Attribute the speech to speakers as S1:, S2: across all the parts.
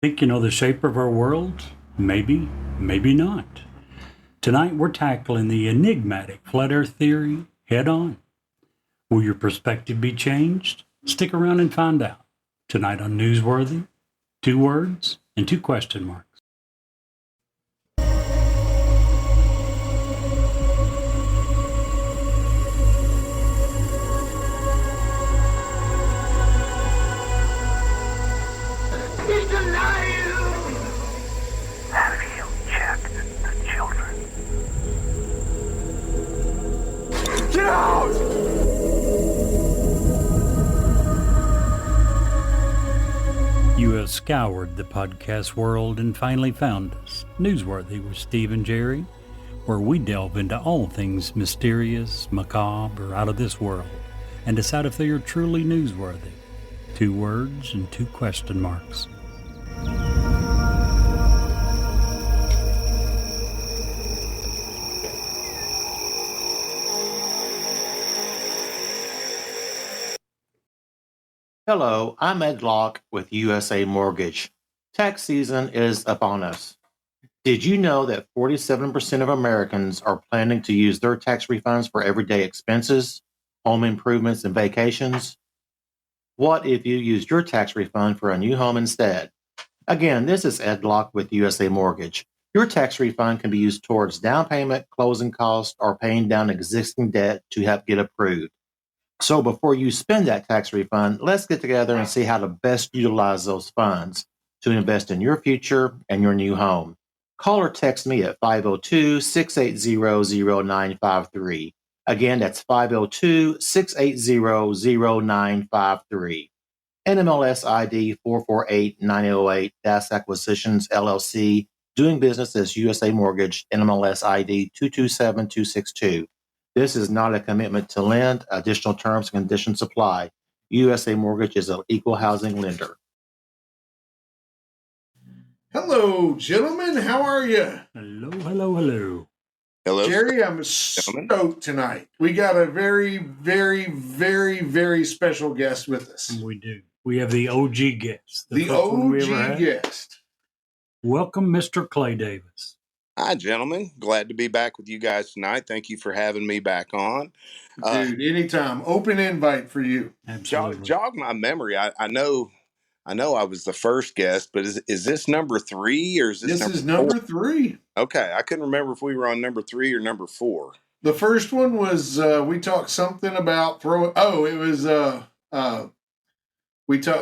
S1: Think you know the shape of our world? Maybe, maybe not. Tonight we're tackling the enigmatic flat earth theory head on. Will your perspective be changed? Stick around and find out. Tonight on Newsworthy, 2 words and 2 question marks.
S2: He's alive!
S3: Have you checked the children?
S2: Get out!
S1: You have scoured the podcast world and finally found us, Newsworthy with Steve and Jerry, where we delve into all things mysterious, macabre, or out of this world, and decide if they are truly newsworthy. 2 words and 2 question marks.
S4: Hello, I'm Ed Locke with USA Mortgage. Tax season is upon us. Did you know that 47% of Americans are planning to use their tax refunds for everyday expenses, home improvements, and vacations? What if you used your tax refund for a new home instead? Again, this is Ed Locke with USA Mortgage. Your tax refund can be used towards down payment, closing costs, or paying down existing debt to help get approved. So before you spend that tax refund, let's get together and see how to best utilize those funds to invest in your future and your new home. Call or text me at 502-680-0953. Again, that's 502-680-0953. NMLS ID 448-9008, Das Acquisitions LLC, doing business as USA Mortgage, NMLS ID 227262. This is not a commitment to lend. Additional terms and conditions apply. USA Mortgage is an equal housing lender.
S5: Hello, gentlemen. How are you?
S1: Hello, hello, hello.
S6: Hello,
S5: Jerry, I'm
S6: gentlemen.
S5: stoked tonight. We got a very, very, very, very special guest with us.
S1: We do. We have the OG guest.
S5: The
S1: first one we ever
S5: OG
S1: had.
S5: guest.
S1: Welcome, Mr. Clay Davis.
S6: Hi, gentlemen. Glad to be back with you guys tonight. Thank you for having me back on.
S5: Dude, anytime. Open invite for you.
S1: Absolutely.
S6: Jog my memory. I know I was the first guest, but is this number 3 or is this
S5: This is number 3.
S6: Okay, I couldn't remember if we were on number 3 or number 4.
S5: The first one was we talked something about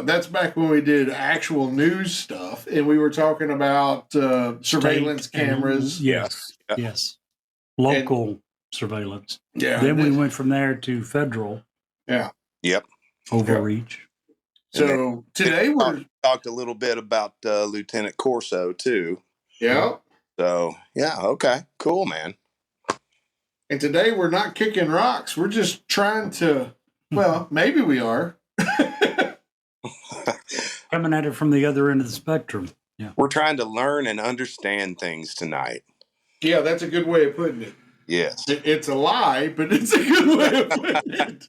S5: that's back when we did actual news stuff, and we were talking about surveillance cameras.
S1: Yes. Local surveillance.
S5: Yeah.
S1: Then we went from there to federal.
S5: Yeah.
S6: Yep.
S1: Overreach.
S5: So today we're
S6: Talked a little bit about Lieutenant Corso too.
S5: yeah.
S6: So yeah, okay, cool, man.
S5: And today we're not kicking rocks. We're just trying to, well, maybe we are.
S1: Coming at it from the other end of the spectrum. Yeah.
S6: We're trying to learn and understand things tonight.
S5: Yeah, that's a good way of putting it.
S6: Yes.
S5: It's a lie, but it's a good way of putting it.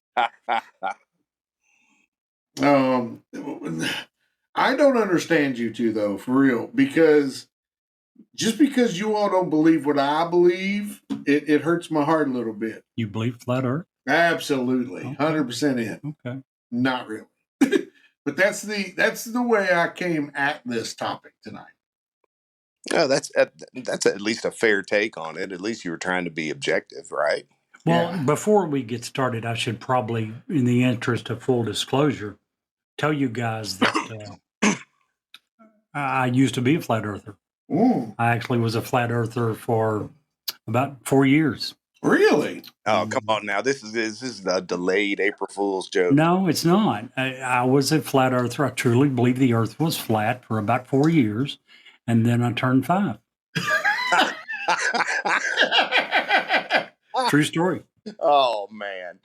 S5: I don't understand you two, though, for real, because just because you all don't believe what I believe, it hurts my heart a little bit.
S1: You believe flat earth?
S5: Absolutely.
S1: Okay.
S5: 100% in.
S1: Okay.
S5: Not really. But that's the way I came at this topic tonight.
S6: Yeah, that's at least a fair take on it. At least you were trying to be objective, right?
S1: Well,
S5: Yeah.
S1: before we get started, I should probably, in the interest of full disclosure, tell you guys that I used to be a flat earther.
S5: Ooh,
S1: I actually was a flat earther for about 4 years.
S5: really?
S6: Oh, come on now. This is a delayed April Fool's joke.
S1: No, it's not. I was a flat earther. I truly believe the earth was flat for about 4 years, and then I turned 5. True story.
S6: Oh man.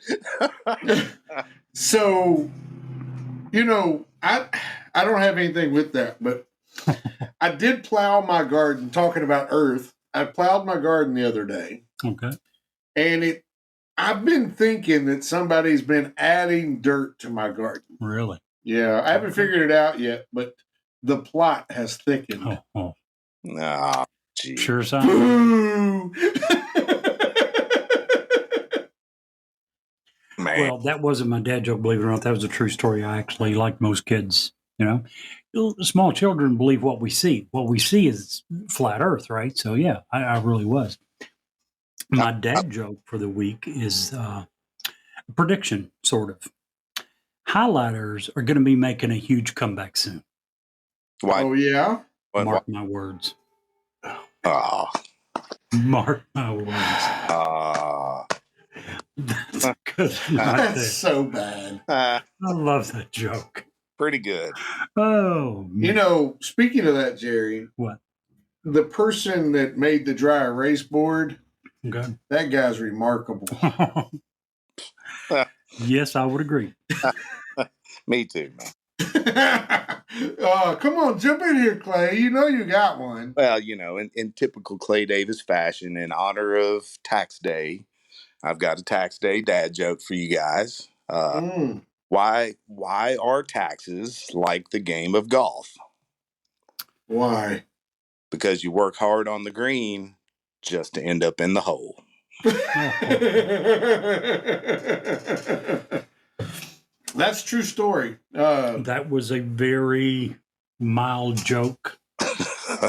S5: So, I don't have anything with that, but I did plow my garden. Talking about earth, I plowed my garden the other day,
S1: Okay.
S5: and I've been thinking that somebody's been adding dirt to my garden.
S1: Really?
S5: Yeah, I haven't figured it out yet, but the plot has thickened.
S1: Oh,
S6: Ah, gee.
S1: sure, son.
S5: Boo!
S6: Man.
S1: Well, that wasn't my dad joke, believe it or not. That was a true story. I actually, like most kids, small children believe what we see. What we see is flat Earth, right? So, yeah, I really was. My dad joke for the week is a prediction, sort of. Highlighters are going to be making a huge comeback soon.
S6: Why?
S5: Oh, yeah?
S1: Mark my words.
S6: Oh.
S1: Mark my words. That's good.
S5: That's so bad.
S1: I love that joke.
S6: Pretty good.
S1: Oh,
S5: Speaking of that, Jerry,
S1: what?
S5: The person that made the dry erase board,
S1: Okay.
S5: that guy's remarkable.
S6: Yes,
S1: I would agree.
S6: Me too, man.
S5: Come on, jump in here, Clay. You know you got one.
S6: Well, in typical Clay Davis fashion, in honor of Tax Day, I've got a Tax Day dad joke for you guys. Why are taxes like the game of golf?
S5: Why?
S6: Because you work hard on the green just to end up in the hole.
S5: That's true story.
S1: That was a very mild joke.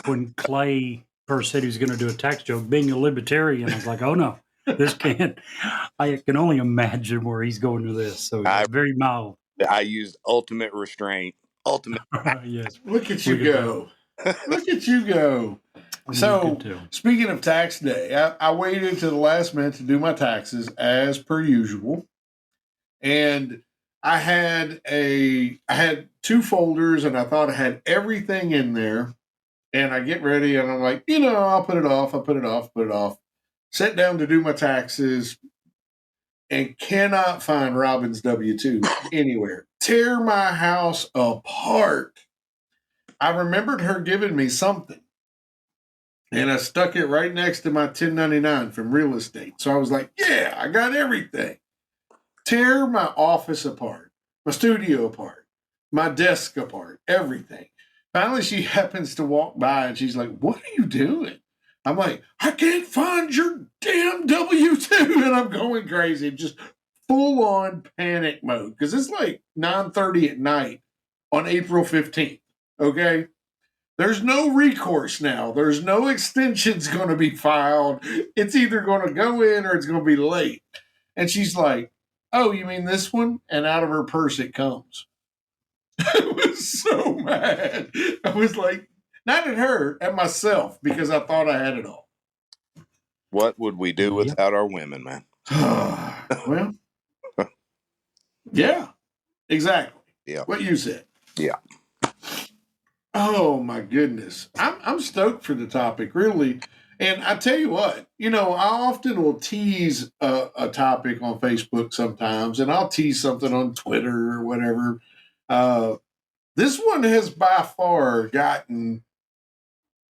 S1: When Clay first said he was going to do a tax joke, being a libertarian, I was like, oh no, this can't. I can only imagine where he's going with this. So very mild.
S6: I used ultimate restraint. Ultimate.
S1: Yes.
S5: Look at you go. Look at you go. So, speaking of tax day, I waited to the last minute to do my taxes as per usual. And I had two folders and I thought I had everything in there. And I get ready and I'm like, I'll put it off. Sit down to do my taxes and cannot find Robin's W-2 anywhere. Tear my house apart. I remembered her giving me something. And I stuck it right next to my 1099 from real estate. So I was like, yeah, I got everything. Tear my office apart, my studio apart, my desk apart, everything. Finally, she happens to walk by and she's like, what are you doing? I'm like, I can't find your damn W-2. And I'm going crazy, just full on panic mode. Because it's like 9:30 at night on April 15th. Okay. There's no recourse now. There's no extensions going to be filed. It's either going to go in or it's going to be late. And she's like, oh, you mean this one? And out of her purse it comes. I was so mad. I was like, not at her, at myself, because I thought I had it all.
S6: What would we do without our women, man?
S5: Well, yeah, exactly.
S6: Yeah.
S5: What you said.
S6: Yeah.
S5: Oh my goodness. I'm stoked for the topic, really. And I tell you what, I often will tease a topic on Facebook sometimes, and I'll tease something on Twitter or whatever. This one has by far gotten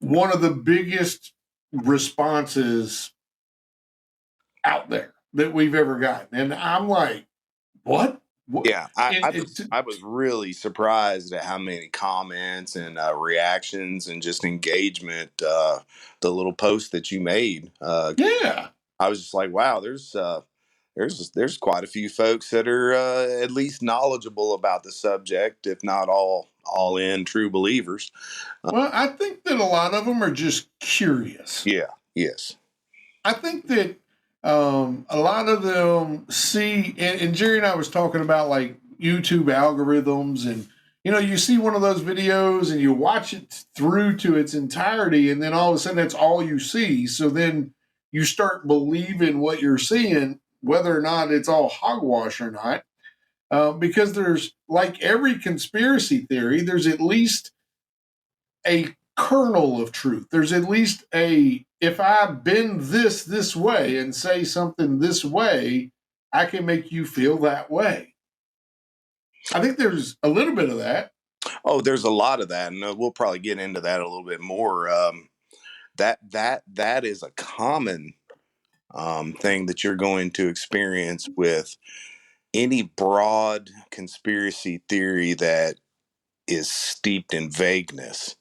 S5: one of the biggest responses out there that we've ever gotten. And I'm like, what?
S6: Yeah, I was really surprised at how many comments and reactions and just engagement. The little post that you made.
S5: Yeah,
S6: I was just like, wow. There's quite a few folks that are at least knowledgeable about the subject, if not all in true believers.
S5: Well, I think that a lot of them are just curious.
S6: Yeah. Yes.
S5: I think that. A lot of them see, and Jerry and I was talking about like YouTube algorithms, and you see one of those videos and you watch it through to its entirety, and then all of a sudden that's all you see. So then you start believing what you're seeing, whether or not it's all hogwash or not, because there's, like every conspiracy theory, there's at least a kernel of truth. There's at least if I bend this way and say something this way, I can make you feel that way. I think there's a little bit of that.
S6: Oh, there's a lot of that, and we'll probably get into that a little bit more. That is a common thing that you're going to experience with any broad conspiracy theory that is steeped in vagueness,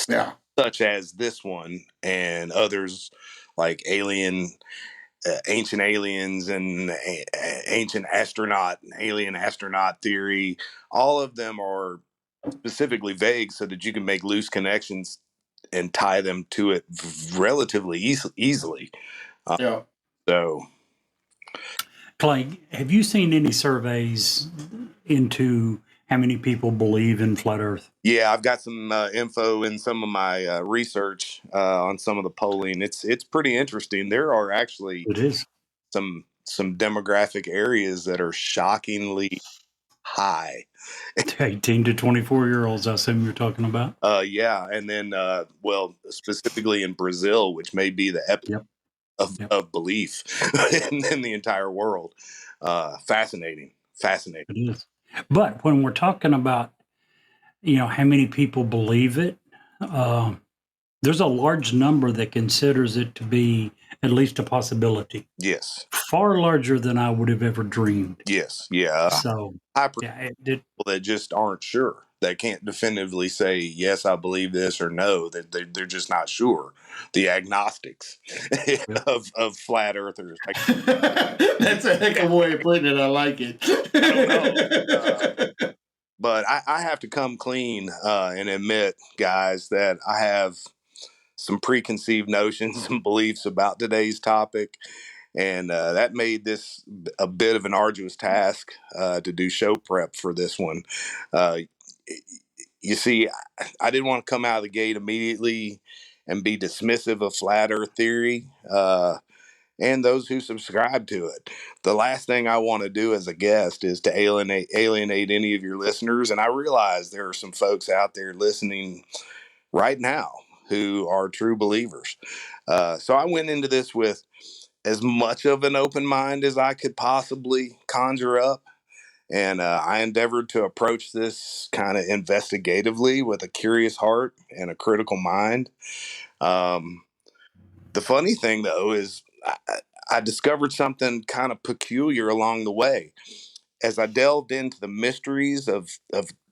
S5: Yeah.
S6: such as this one and others like ancient aliens and ancient astronaut and alien astronaut theory. All of them are specifically vague so that you can make loose connections and tie them to it relatively easily.
S5: Yeah.
S6: So,
S1: Clay, have you seen any surveys into how many people believe in flat Earth?
S6: yeah, I've got some info in some of my research on some of the polling. It's pretty interesting. There are actually
S1: It is.
S6: some demographic areas that are shockingly high.
S1: 18 to 24-year-olds, I assume you're talking about.
S6: Yeah, and then well, specifically in Brazil, which may be the epicenter of belief in the entire world. Fascinating.
S1: It is. But when we're talking about, how many people believe it, there's a large number that considers it to be at least a possibility.
S6: Yes.
S1: Far larger than I would have ever dreamed.
S6: Yes. Yeah.
S1: So,
S6: people that just aren't sure. They can't definitively say, yes, I believe this, or no, that they're just not sure. The agnostics of flat earthers.
S5: That's a heck of a way of putting it. I like it.
S6: I don't know. But I have to come clean and admit, guys, that I have some preconceived notions and beliefs about today's topic. And that made this a bit of an arduous task to do show prep for this one. You see, I didn't want to come out of the gate immediately and be dismissive of flat earth theory and those who subscribe to it. The last thing I want to do as a guest is to alienate any of your listeners. And I realize there are some folks out there listening right now who are true believers. So I went into this with as much of an open mind as I could possibly conjure up. And I endeavored to approach this kind of investigatively with a curious heart and a critical mind. The funny thing, though, is I discovered something kind of peculiar along the way. As I delved into the mysteries of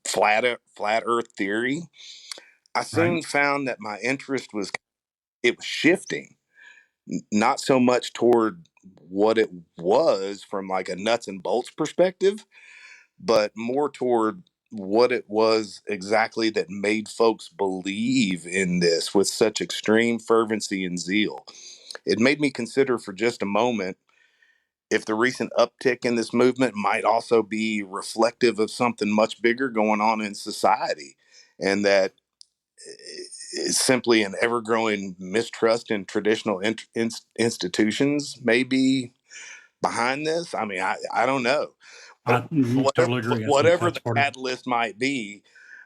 S6: flat Earth theory, I soon found that my interest was shifting. Not so much toward what it was from like a nuts and bolts perspective, but more toward what it was exactly that made folks believe in this with such extreme fervency and zeal. It made me consider for just a moment if the recent uptick in this movement might also be reflective of something much bigger going on in society, and that it's simply an ever-growing mistrust in traditional institutions may be behind this. I mean, I don't know.
S1: I totally agree.
S6: Whatever the catalyst might be,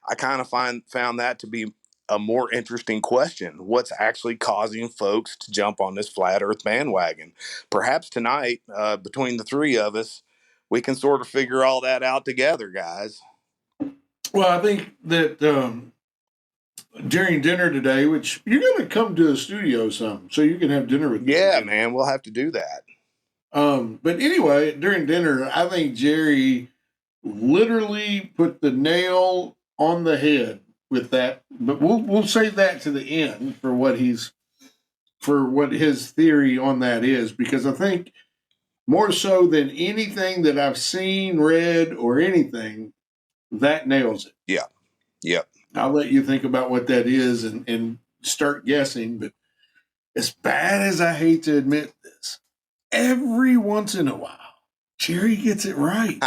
S6: I kind of found that to be a more interesting question. What's actually causing folks to jump on this flat earth bandwagon? Perhaps tonight, between the three of us, we can sort of figure all that out together, guys.
S5: Well, I think that during dinner today, which you're going to come to the studio some, so you can have dinner with me.
S6: Yeah, man, we'll have to do that.
S5: But anyway, during dinner, I think Jerry literally put the nail on the head with that. But we'll save that to the end for what his theory on that is, because I think more so than anything that I've seen, read, or anything, that nails it.
S6: Yeah. Yep.
S5: I'll let you think about what that is and start guessing. But as bad as I hate to admit this, every once in a while, Jerry gets it right.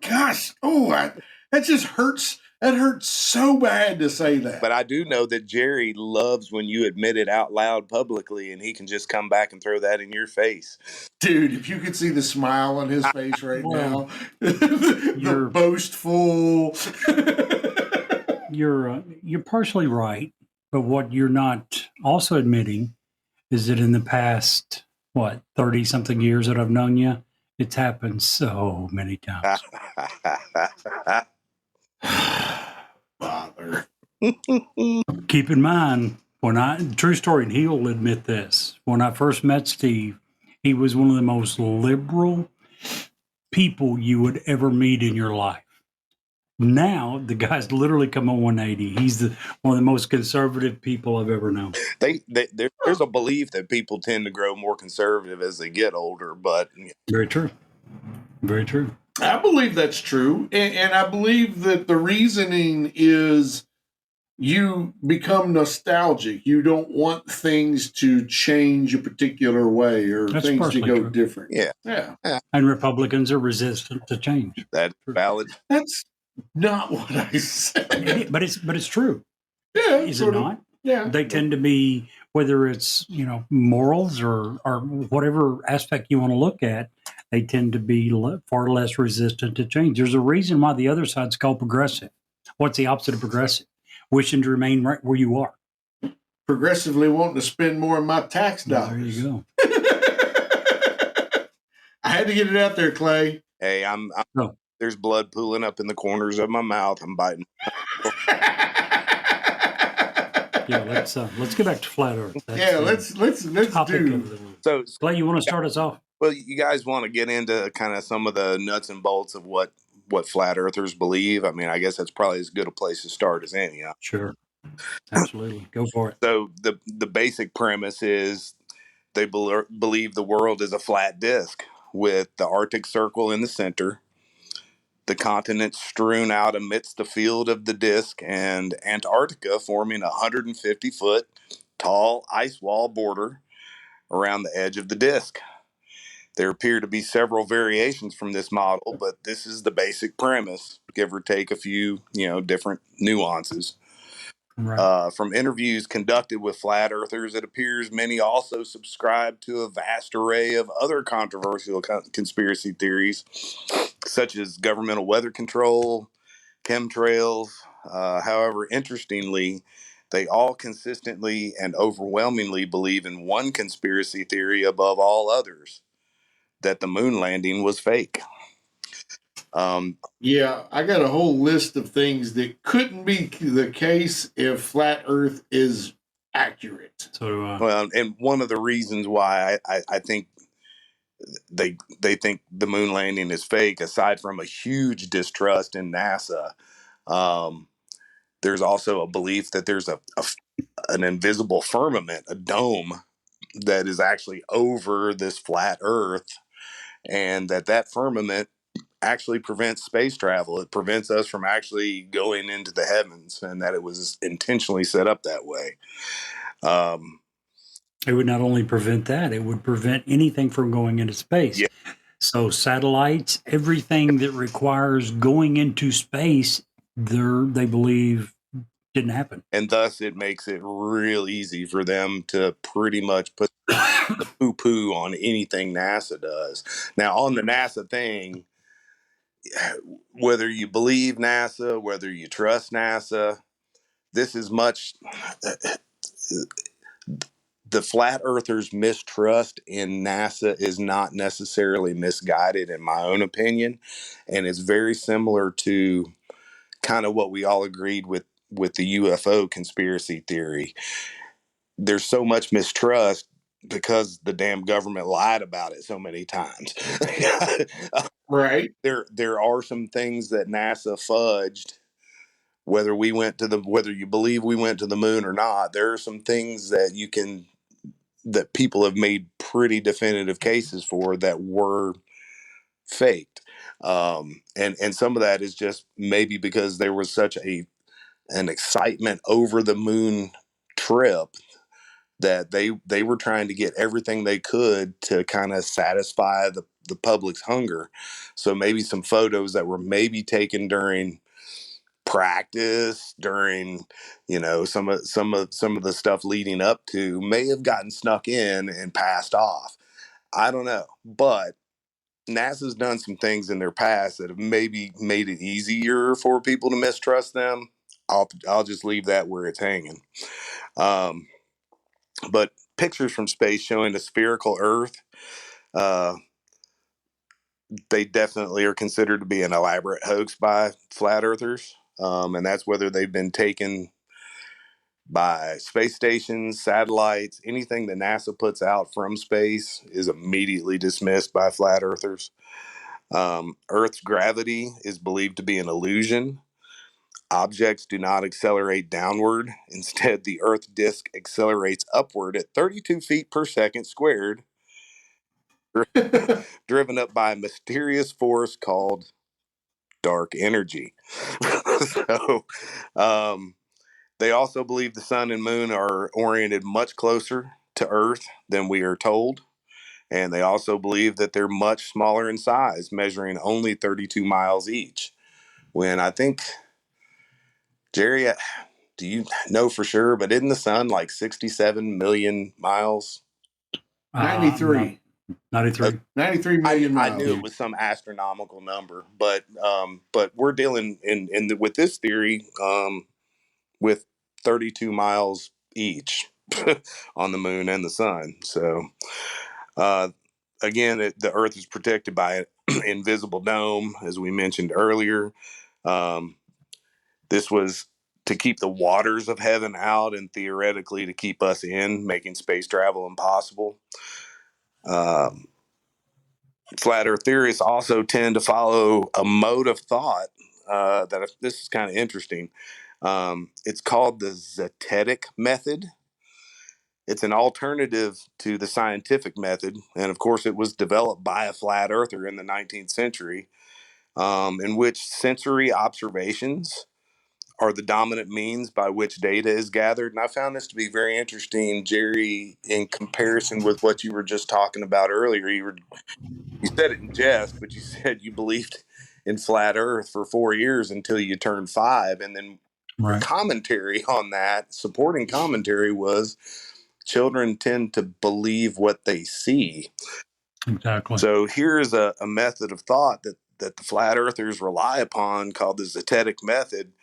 S5: Gosh, that just hurts. That hurts so bad to say that.
S6: But I do know that Jerry loves when you admit it out loud publicly, and he can just come back and throw that in your face.
S5: Dude, if you could see the smile on his face right now, the boastful.
S1: You're partially right, but what you're not also admitting is that in the past 30-something years that I've known you, it's happened so many times.
S5: Bother.
S1: Keep in mind, true story, and he'll admit this, when I first met Steve, he was one of the most liberal people you would ever meet in your life. Now the guy's literally come on 180. He's one of the most conservative people I've ever known.
S6: There's a belief that people tend to grow more conservative as they get older, but
S1: very true. Very true.
S5: I believe that's true. And I believe that the reasoning is you become nostalgic. You don't want things to change a particular way or
S1: That's
S5: things to
S1: partially
S5: go
S1: true.
S5: different.
S6: Yeah.
S1: And Republicans are resistant to change.
S6: That's valid.
S5: That's not what I said.
S1: But it's true.
S5: Yeah.
S1: Is it not?
S5: Yeah.
S1: They tend to be, whether it's, morals or whatever aspect you want to look at, they tend to be far less resistant to change. There's a reason why the other side's called progressive. What's the opposite of progressive? Wishing to remain right where you are.
S5: Progressively wanting to spend more of my tax dollars.
S1: There you go.
S5: I had to get it out there, Clay.
S6: Hey, there's blood pooling up in the corners of my mouth. I'm biting.
S1: Yeah, let's get back to flat Earth.
S5: Let's do.
S6: So,
S1: Clay, you want to start us off?
S6: Well, you guys want to get into kind of some of the nuts and bolts of what flat earthers believe. I mean, I guess that's probably as good a place to start as any.
S1: Sure, absolutely, go for it.
S6: So the basic premise is they believe the world is a flat disk with the Arctic Circle in the center, the continents strewn out amidst the field of the disk, and Antarctica forming a 150-foot tall ice wall border around the edge of the disk. There appear to be several variations from this model, but this is the basic premise, give or take a few, different nuances.
S1: Right.
S6: From interviews conducted with flat earthers, it appears many also subscribe to a vast array of other controversial conspiracy theories, such as governmental weather control, chemtrails. However, interestingly, they all consistently and overwhelmingly believe in one conspiracy theory above all others, that the moon landing was fake.
S5: Yeah, I got a whole list of things that couldn't be the case if flat Earth is accurate.
S1: So do I.
S6: Well, and one of the reasons why I think they think the moon landing is fake, aside from a huge distrust in NASA, there's also a belief that there's an invisible firmament, a dome, that is actually over this flat Earth, and that firmament actually prevents space travel. It prevents us from actually going into the heavens, and that it was intentionally set up that way.
S1: It would not only prevent that, it would prevent anything from going into space.
S6: Yeah.
S1: So satellites, everything that requires going into space, they believe didn't happen.
S6: And thus it makes it real easy for them to pretty much put poo-poo on anything NASA does. Now, on the NASA thing, whether you believe NASA, whether you trust NASA, this is much... The flat earthers' mistrust in NASA is not necessarily misguided, in my own opinion, and it's very similar to kind of what we all agreed with the UFO conspiracy theory. There's so much mistrust because the damn government lied about it so many times.
S5: Right.
S6: There are some things that NASA fudged. Whether you believe we went to the moon or not, there are some things that people have made pretty definitive cases for that were faked. And some of that is just maybe because there was such an excitement over the moon trip that they were trying to get everything they could to kind of satisfy the public's hunger. So maybe some photos that were maybe taken during practice, during some of the stuff leading up to, may have gotten snuck in and passed off. I don't know, but NASA's done some things in their past that have maybe made it easier for people to mistrust them. I'll just leave that where it's hanging. But pictures from space showing a spherical Earth, they definitely are considered to be an elaborate hoax by flat earthers. And that's whether they've been taken by space stations, satellites, anything that NASA puts out from space is immediately dismissed by flat earthers. Earth's gravity is believed to be an illusion. Objects do not accelerate downward. Instead, the Earth disk accelerates upward at 32 feet per second squared, driven up by a mysterious force called dark energy. So, they also believe the sun and moon are oriented much closer to Earth than we are told. And they also believe that they're much smaller in size, measuring only 32 miles each. When I think, Jerry, do you know for sure, but isn't the sun like 67 million miles?
S5: 93.
S1: 93.
S5: 93 million miles.
S6: I knew it was some astronomical number, but we're dealing with this theory with 32 miles each on the moon and the sun. So again, the Earth is protected by an invisible dome, as we mentioned earlier. This was to keep the waters of heaven out and theoretically to keep us in, making space travel impossible. Flat Earth theorists also tend to follow a mode of thought that this is kind of interesting. It's called the Zetetic method. It's an alternative to the scientific method. And of course, it was developed by a flat earther in the 19th century, in which sensory observations are the dominant means by which data is gathered. And I found this to be very interesting, Jerry, in comparison with what you were just talking about earlier. You said it in jest, but you said you believed in flat earth for 4 years until you turned 5. And then
S1: Right.
S6: commentary on that, supporting commentary, was children tend to believe what they see.
S1: Exactly.
S6: So here's a method of thought that the flat earthers rely upon, called the Zetetic method,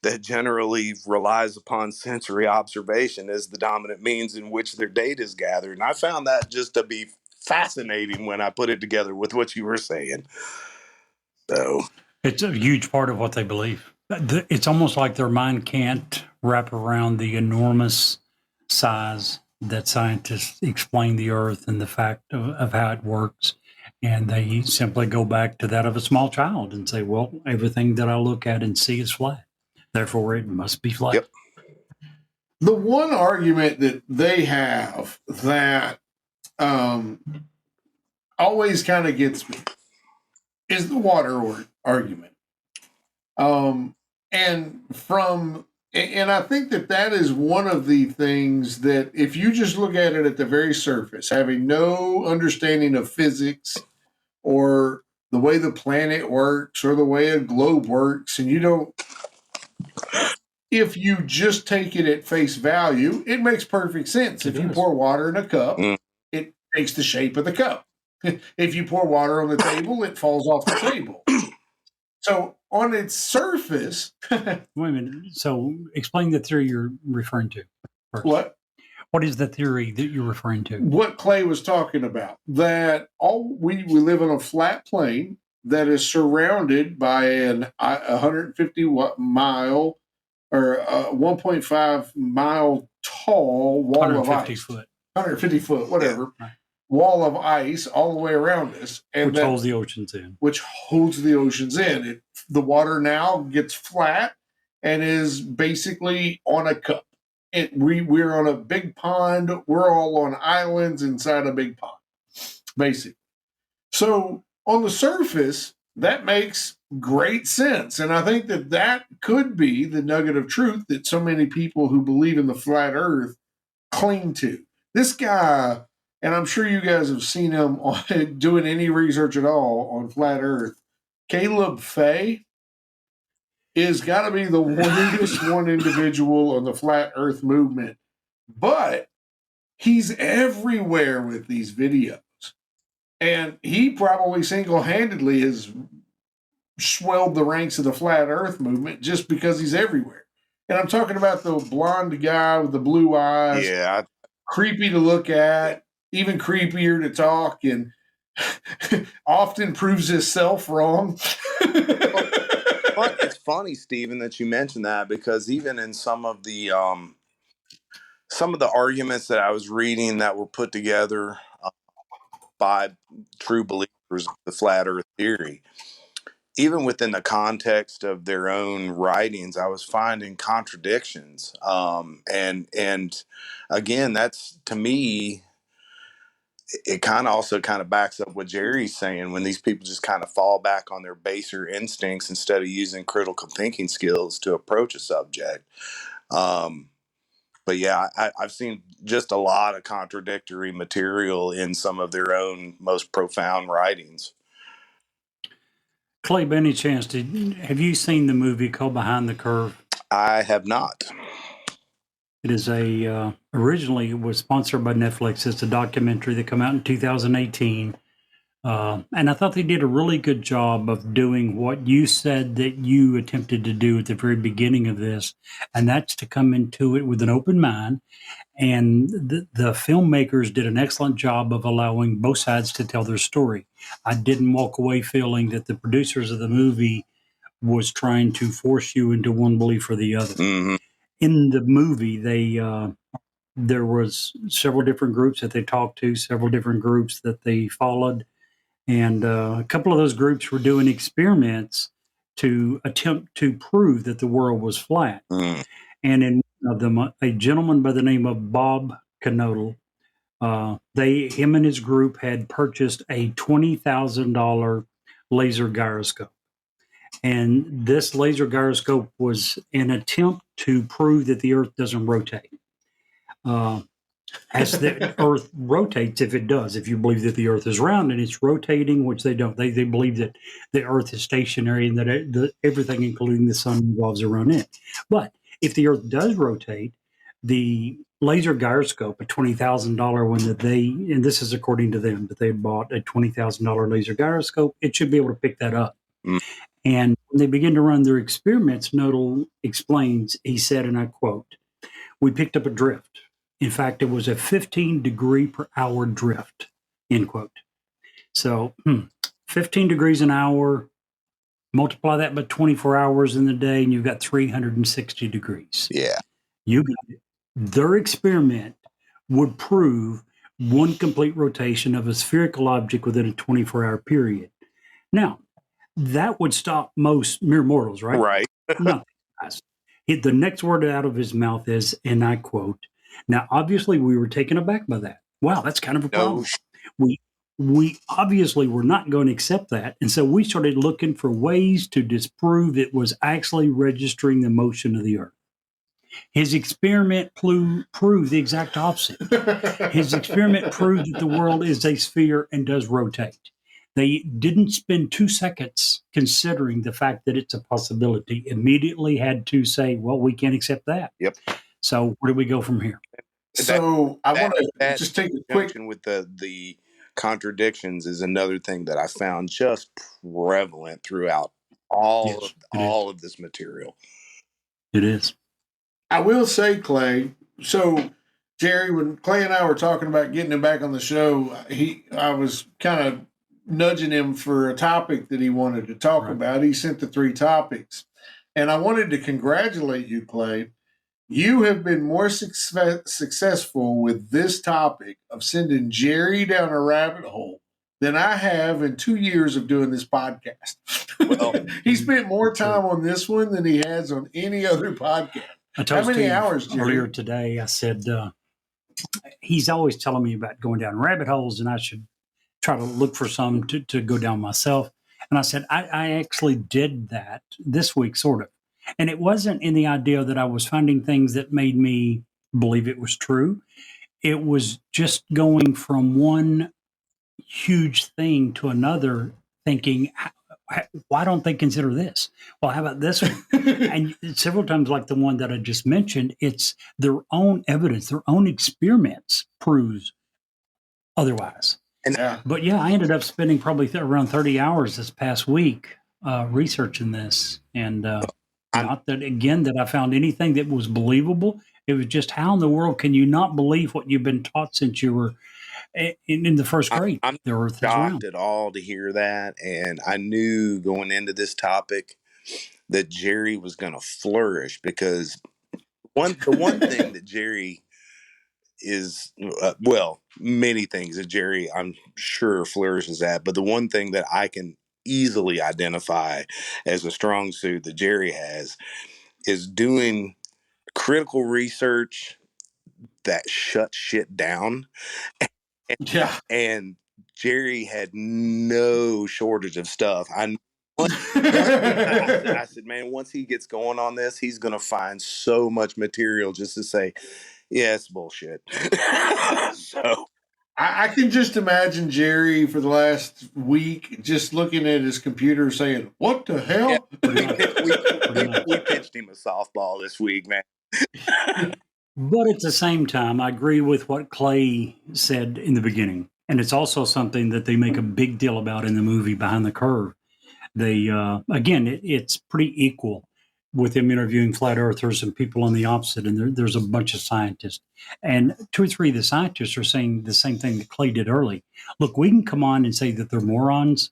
S6: that generally relies upon sensory observation as the dominant means in which their data is gathered. And I found that just to be fascinating when I put it together with what you were saying. So
S1: it's a huge part of what they believe. It's almost like their mind can't wrap around the enormous size that scientists explain the Earth and the fact of how it works. And they simply go back to that of a small child and say, well, everything that I look at and see is flat. Therefore, it must be flat.
S6: Yep.
S5: The one argument that they have that always kind of gets me is the water argument. And I think that is one of the things that, if you just look at it at the very surface, having no understanding of physics or the way the planet works or the way a globe works, and if you just take it at face value, it makes perfect sense. If you pour water in a cup, it takes the shape of the cup. If you pour water on the table, it falls off the table. So on its surface...
S1: Wait a minute. So explain the theory you're referring to first. What is the theory that you're referring to?
S5: What Clay was talking about. That we live on a flat plane that is surrounded by an 150 mile or 1.5 mile tall wall of ice. 150 foot, whatever. Yeah. Right. Wall of ice all the way around us.
S1: And which holds the oceans in.
S5: The water now gets flat and is basically on a cup. We're on a big pond. We're all on islands inside a big pond, basically. So on the surface, that makes great sense. And I think that could be the nugget of truth that so many people who believe in the flat earth cling to. This guy, and I'm sure you guys have seen him doing any research at all on flat earth, Caleb Fay is got to be the weirdest one individual on the flat earth movement. But he's everywhere with these videos. And he probably single-handedly has swelled the ranks of the flat earth movement just because he's everywhere. And I'm talking about the blonde guy with the blue eyes.
S6: Yeah.
S5: Creepy to look at, even creepier to talk, and often proves himself wrong.
S6: It's funny, Stephen, that you mentioned that, because even in some of the arguments that I was reading that were put together by true believers of the flat earth theory, even within the context of their own writings, I was finding contradictions. And again, that's, to me, it kind of also kind of backs up what Jerry's saying, when these people just kind of fall back on their baser instincts instead of using critical thinking skills to approach a subject. But yeah, I've seen just a lot of contradictory material in some of their own most profound writings.
S1: Clay, by any chance, have you seen the movie called Behind the Curve?
S6: I have not.
S1: It is originally it was sponsored by Netflix. It's a documentary that came out in 2018. And I thought they did a really good job of doing what you said that you attempted to do at the very beginning of this, and that's to come into it with an open mind. And the filmmakers did an excellent job of allowing both sides to tell their story. I didn't walk away feeling that the producers of the movie was trying to force you into one belief or the other.
S6: Mm-hmm.
S1: In the movie, there was several different groups that they talked to, several different groups that they followed. And a couple of those groups were doing experiments to attempt to prove that the world was flat.
S6: Mm.
S1: And in one of them, a gentleman by the name of Bob Knodel, him and his group had purchased a $20,000 laser gyroscope. And this laser gyroscope was an attempt to prove that the Earth doesn't rotate. As the Earth rotates, if it does, if you believe that the Earth is round and it's rotating, which they don't, they believe that the Earth is stationary and that everything, including the sun, revolves around it. But if the Earth does rotate, the laser gyroscope, a $20,000 one that and this is according to them, that they bought a $20,000 laser gyroscope, it should be able to pick that up. Mm. And when they begin to run their experiments, Knodel explains, he said, and I quote, "We picked up a drift. In fact, it was a 15 degree per hour drift," end quote. So 15 degrees an hour, multiply that by 24 hours in the day, and you've got 360 degrees.
S6: Yeah.
S1: You got it. Their experiment would prove one complete rotation of a spherical object within a 24-hour period. Now, that would stop most mere mortals, right?
S6: Right.
S1: No. The next word out of his mouth is, and I quote, "Now, obviously, we were taken aback by that. Wow, that's kind of a problem. We obviously were not going to accept that. And so we started looking for ways to disprove it was actually registering the motion of the Earth." His experiment proved the exact opposite. His experiment proved that the world is a sphere and does rotate. They didn't spend 2 seconds considering the fact that it's a possibility. Immediately had to say, well, we can't accept that.
S6: Yep.
S1: So where do we go from here?
S5: So I want to just take a quick
S6: with the contradictions is another thing that I found just prevalent throughout all of this material.
S1: It is.
S5: I will say, Clay, so Jerry, when Clay and I were talking about getting him back on the show, I was kind of nudging him for a topic that he wanted to talk about. He sent the 3 topics. And I wanted to congratulate you, Clay. You have been more successful with this topic of sending Jerry down a rabbit hole than I have in 2 years of doing this podcast. Well, he spent more time on this one than he has on any other podcast. How many hours, Jerry?
S1: Earlier today, I said, he's always telling me about going down rabbit holes and I should try to look for some to go down myself. And I said, I actually did that this week, sort of. And it wasn't in the idea that I was finding things that made me believe it was true. It was just going from one huge thing to another, thinking, why don't they consider this? Well, how about this one? And several times, like the one that I just mentioned, it's their own evidence, their own experiments proves otherwise. But yeah, I ended up spending probably around 30 hours this past week researching this. And not that, again, that I found anything that was believable. It was just, how in the world can you not believe what you've been taught since you were in the first grade?
S6: I'm
S1: the Earth
S6: shocked at all to hear that. And I knew going into this topic that Jerry was going to flourish, because the one thing that Jerry is, many things that Jerry, I'm sure, flourishes at, but the one thing that I can easily identify as a strong suit that Jerry has is doing critical research that shuts shit down.
S5: Yeah.
S6: And Jerry had no shortage of stuff. I said, man, once he gets going on this, he's going to find so much material just to say, yeah, it's bullshit. So
S5: I can just imagine Jerry for the last week just looking at his computer saying, what the hell?
S6: Yeah, we pitched him a softball this week, man.
S1: But at the same time, I agree with what Clay said in the beginning. And it's also something that they make a big deal about in the movie Behind the Curve. They, again, it's pretty equal with them interviewing flat earthers and people on the opposite. And there's a bunch of scientists. And 2 or 3 of the scientists are saying the same thing that Clay did early. Look, we can come on and say that they're morons.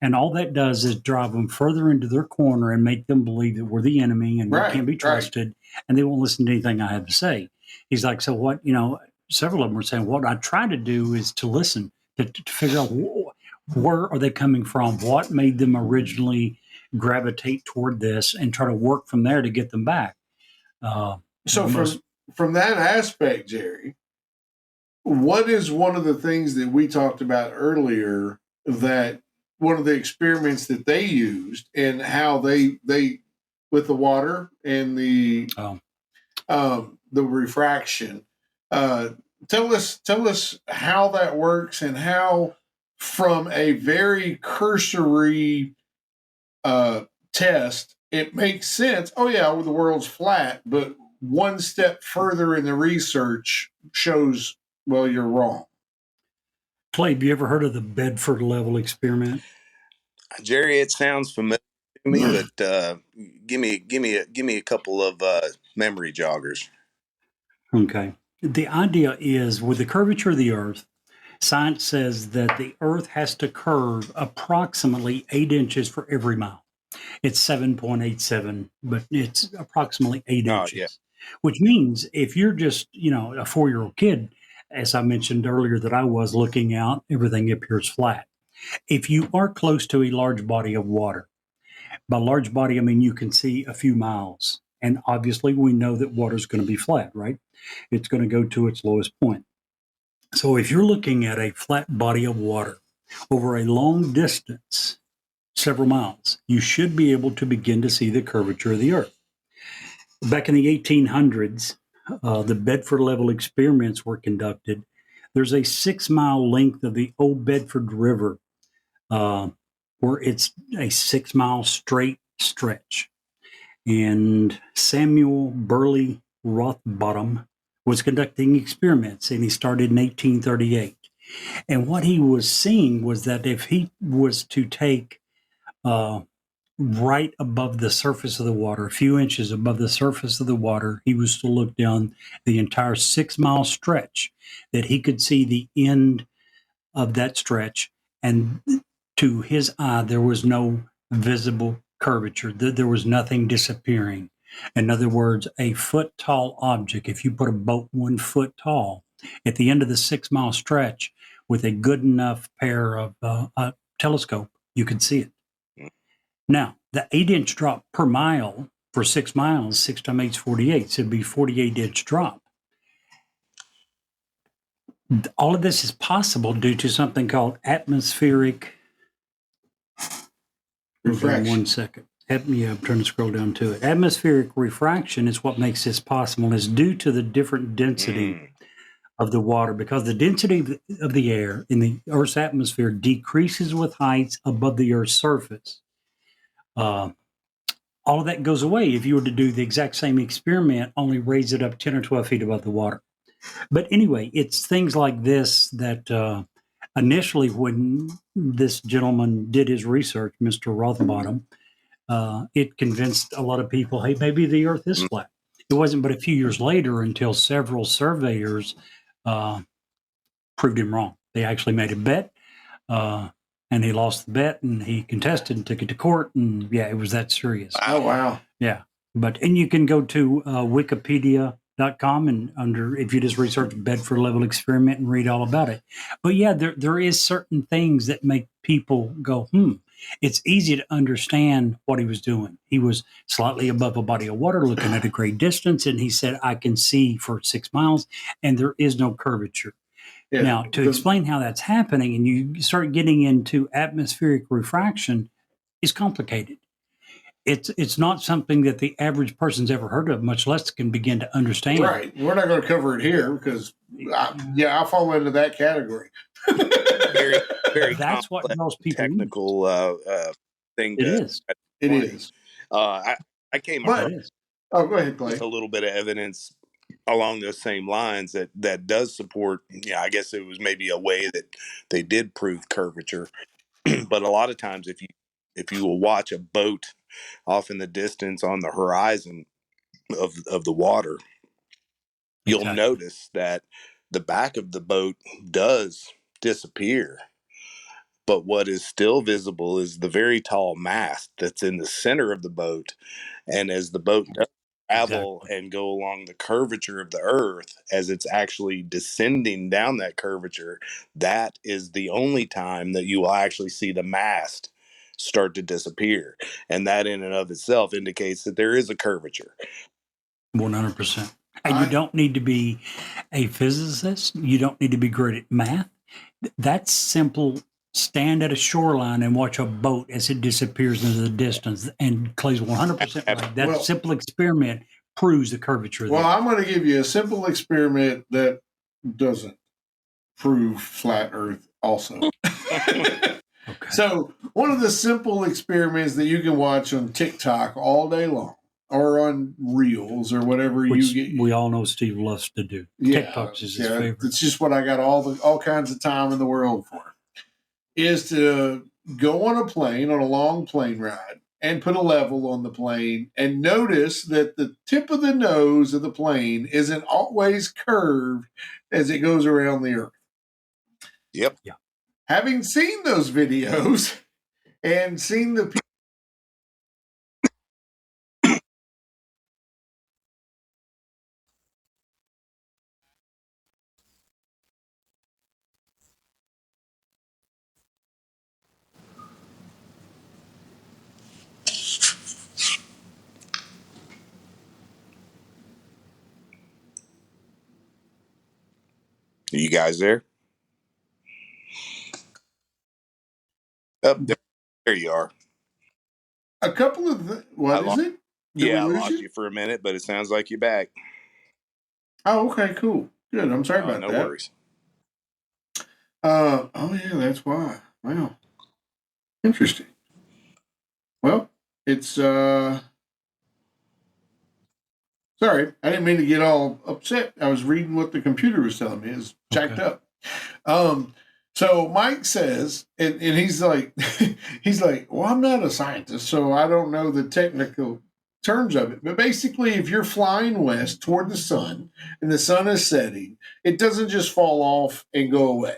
S1: And all that does is drive them further into their corner and make them believe that we're the enemy and we can't be trusted. And they won't listen to anything I have to say. He's like, so what, several of them were saying, what I try to do is to listen, to figure out where are they coming from? What made them originally gravitate toward this and try to work from there to get them back.
S5: So from that aspect, Jerry, what is one of the things that we talked about earlier that one of the experiments that they used and how they with the water and the refraction, tell us how that works and how from a very cursory test, it makes sense. Oh yeah, well, the world's flat, but one step further in the research shows, well, you're wrong.
S1: Clay, have you ever heard of the Bedford level experiment?
S6: Jerry, it sounds familiar to me, but give me a couple of memory joggers.
S1: Okay. The idea is with the curvature of the Earth, science says that the Earth has to curve approximately 8 inches for every mile. It's 7.87, but it's approximately 8 inches,
S6: yeah.
S1: Which means if you're just, a 4-year-old kid, as I mentioned earlier that I was looking out, everything appears flat. If you are close to a large body of water, by large body, I mean you can see a few miles. And obviously we know that water is going to be flat, right? It's going to go to its lowest point. So if you're looking at a flat body of water over a long distance, several miles, you should be able to begin to see the curvature of the Earth. Back in the 1800s, the Bedford level experiments were conducted. There's a 6-mile length of the Old Bedford River where it's a 6-mile straight stretch. And Samuel Burley Rothbottom was conducting experiments, and he started in 1838. And what he was seeing was that if he was to take right above the surface of the water, a few inches above the surface of the water, he was to look down the entire 6-mile stretch, that he could see the end of that stretch. And to his eye, there was no visible curvature. There was nothing disappearing. In other words, a foot-tall object, if you put a boat 1 foot tall, at the end of the 6-mile stretch with a good enough pair of a telescope, you could see it. Now, the 8-inch drop per mile for 6 miles, 6 times 8 is 48, so it'd be 48-inch drop. All of this is possible due to something called atmospheric refraction. 1 second. I'm trying to scroll down to it. Atmospheric refraction is what makes this possible. It's due to the different density of the water, because the density of the air in the Earth's atmosphere decreases with heights above the Earth's surface. All of that goes away if you were to do the exact same experiment, only raise it up 10 or 12 feet above the water. But anyway, it's things like this that initially when this gentleman did his research, Mr. Rothbottom, it convinced a lot of people, hey, maybe the Earth is flat. It wasn't but a few years later until several surveyors proved him wrong. They actually made a bet, and he lost the bet, and he contested and took it to court, and yeah, it was that serious.
S5: Oh, wow.
S1: Yeah. And you can go to wikipedia.com and if you just research Bedford level experiment and read all about it. But yeah, there is certain things that make people go, it's easy to understand what he was doing. He was slightly above a body of water, looking at a great distance, and he said, I can see for 6 miles, and there is no curvature.
S5: Yeah.
S1: Now, to explain how that's happening, and you start getting into atmospheric refraction, is complicated. It's not something that the average person's ever heard of, much less can begin to understand.
S5: Right. We're not going to cover it here because, I fall into that category.
S6: Very, very.
S1: That's what most people
S6: technical thing.
S1: It is.
S5: It is.
S6: I came across.
S5: Oh, go ahead, Clay.
S6: Just a little bit of evidence along those same lines that does support. Yeah, I guess it was maybe a way that they did prove curvature, but a lot of times if you will watch a boat off in the distance on the horizon of the water, you'll notice that the back of the boat does disappear, but what is still visible is the very tall mast that's in the center of the boat. And as the boat does travel and go along the curvature of the earth, as it's actually descending down that curvature, that is the only time that you will actually see the mast start to disappear. And that in and of itself indicates that there is a curvature.
S1: 100%. And you don't need to be a physicist. You don't need to be great at math. That's simple. Stand at a shoreline and watch a boat as it disappears into the distance. And Clay's 100% right. That simple experiment proves the curvature.
S5: Well, I'm going to give you a simple experiment that doesn't prove flat Earth also.
S1: Okay.
S5: So one of the simple experiments that you can watch on TikTok all day long or on Reels or whatever
S1: Which
S5: you get.
S1: We all know Steve loves to do. TikTok's is his favorite.
S5: It's just what I got all kinds of time in the world for. Is to go on a plane, on a long plane ride, and put a level on the plane and notice that the tip of the nose of the plane isn't always curved as it goes around the earth.
S6: Yep.
S1: Yeah.
S5: Having seen those videos and seen the people.
S6: Are you guys there? Up there you are.
S5: A couple of what is it?
S6: I lost you for a minute, but it sounds like you're back.
S5: Oh, okay, cool, good. I'm sorry about that.
S6: No worries.
S5: Oh yeah, that's why. Wow, interesting. Well, it's sorry, I didn't mean to get all upset. I was reading what the computer was telling me. It's jacked up. So Mike says, and he's like, well, I'm not a scientist, so I don't know the technical terms of it. But basically, if you're flying west toward the sun and the sun is setting, it doesn't just fall off and go away.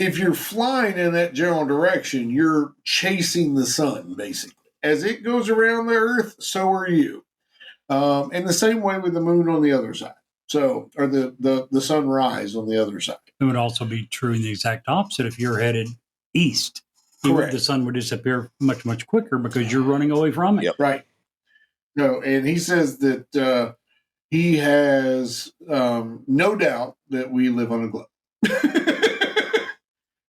S5: If you're flying in that general direction, you're chasing the sun, basically. As it goes around the earth, so are you. And the same way with the moon on the other side. So, or the sunrise on the other side.
S1: It would also be true in the exact opposite if you're headed east.
S5: Correct.
S1: The sun would disappear much, much quicker because you're running away from it.
S6: Yep.
S5: Right. No, and he says that he has no doubt that we live on a globe.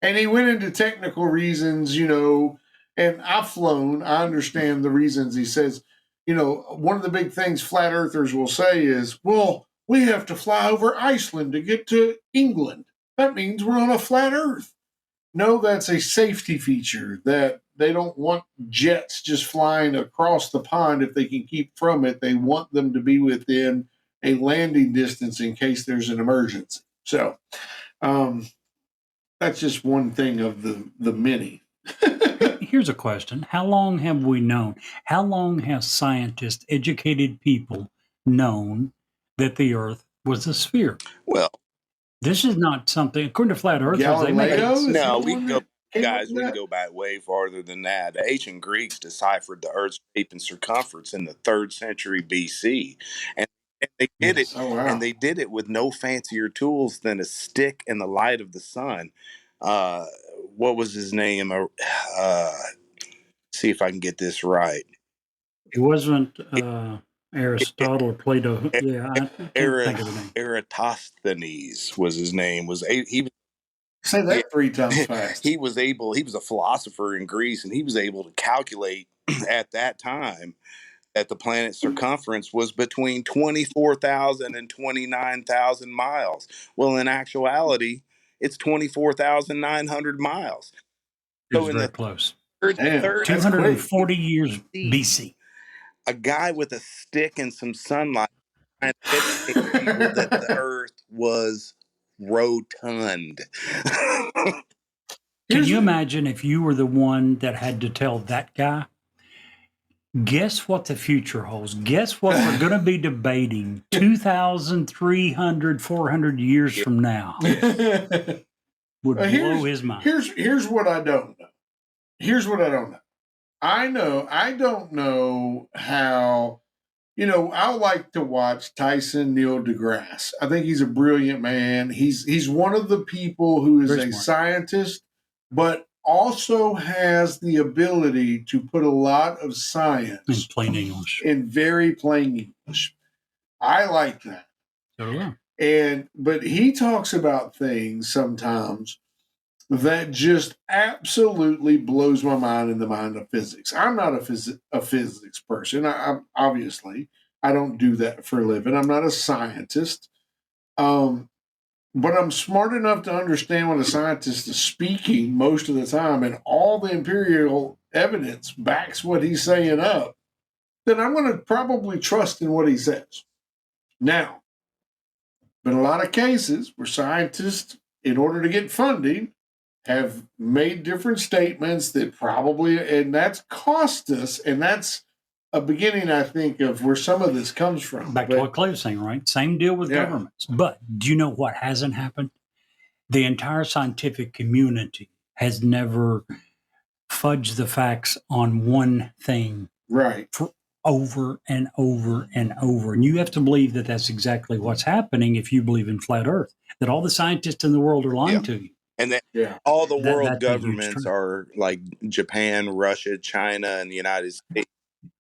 S5: And he went into technical reasons, and I've flown. I understand the reasons. He says, one of the big things flat earthers will say is, well, we have to fly over Iceland to get to England. That means we're on a flat earth. No, that's a safety feature that they don't want jets just flying across the pond if they can keep from it. They want them to be within a landing distance in case there's an emergency. So that's just one thing of the many.
S1: Here's a question. How long have we known? How long have scientists, educated people known that the Earth was a sphere?
S6: Well,
S1: this is not something, according to flat earthers,
S5: we
S6: can go back way farther than that. The ancient Greeks deciphered the Earth's shape and circumference in the 3rd century BC. And they did it.
S5: Oh, wow.
S6: And they did it with no fancier tools than a stick and the light of the sun. What was his name? see if I can get this right.
S1: It wasn't Aristotle or Plato. Yeah, I can't think of the name.
S6: Eratosthenes was his name.
S5: Say that 3 times fast.
S6: He was a philosopher in Greece, and he was able to calculate at that time that the planet's circumference was between 24,000 and 29,000 miles. Well, in actuality, it's 24,900 miles.
S1: It was very close.
S5: 240
S1: years BC.
S6: A guy with a stick and some sunlight trying to educate people that the Earth was rotund.
S1: Can you imagine if you were the one that had to tell that guy? Guess what the future holds? Guess what we're going to be debating 2,300, 400 years from now? Would blow his mind.
S5: Here's what I don't know. I don't know how, I like to watch Tyson Neil deGrasse. I think he's a brilliant man. He's one of the people who is a scientist, but also has the ability to put a lot of science
S1: in plain English,
S5: in very plain English. I like that.
S1: So do I.
S5: But he talks about things sometimes that just absolutely blows my mind in the mind of physics. I'm not a physics person. I obviously don't do that for a living. I'm not a scientist. But I'm smart enough to understand when a scientist is speaking most of the time, and all the empirical evidence backs what he's saying up, then I'm going to probably trust in what he says. Now, been a lot of cases where scientists, in order to get funding, have made different statements that probably, and that's cost us, and that's a beginning, I think, of where some of this comes from.
S1: Back to what Clay was saying, right? Same deal with governments. But do you know what hasn't happened? The entire scientific community has never fudged the facts on one thing.
S5: Right.
S1: For over and over and over. And you have to believe that that's exactly what's happening if you believe in flat Earth, that all the scientists in the world are lying to you.
S6: And that all the world governments are like Japan, Russia, China, and the United States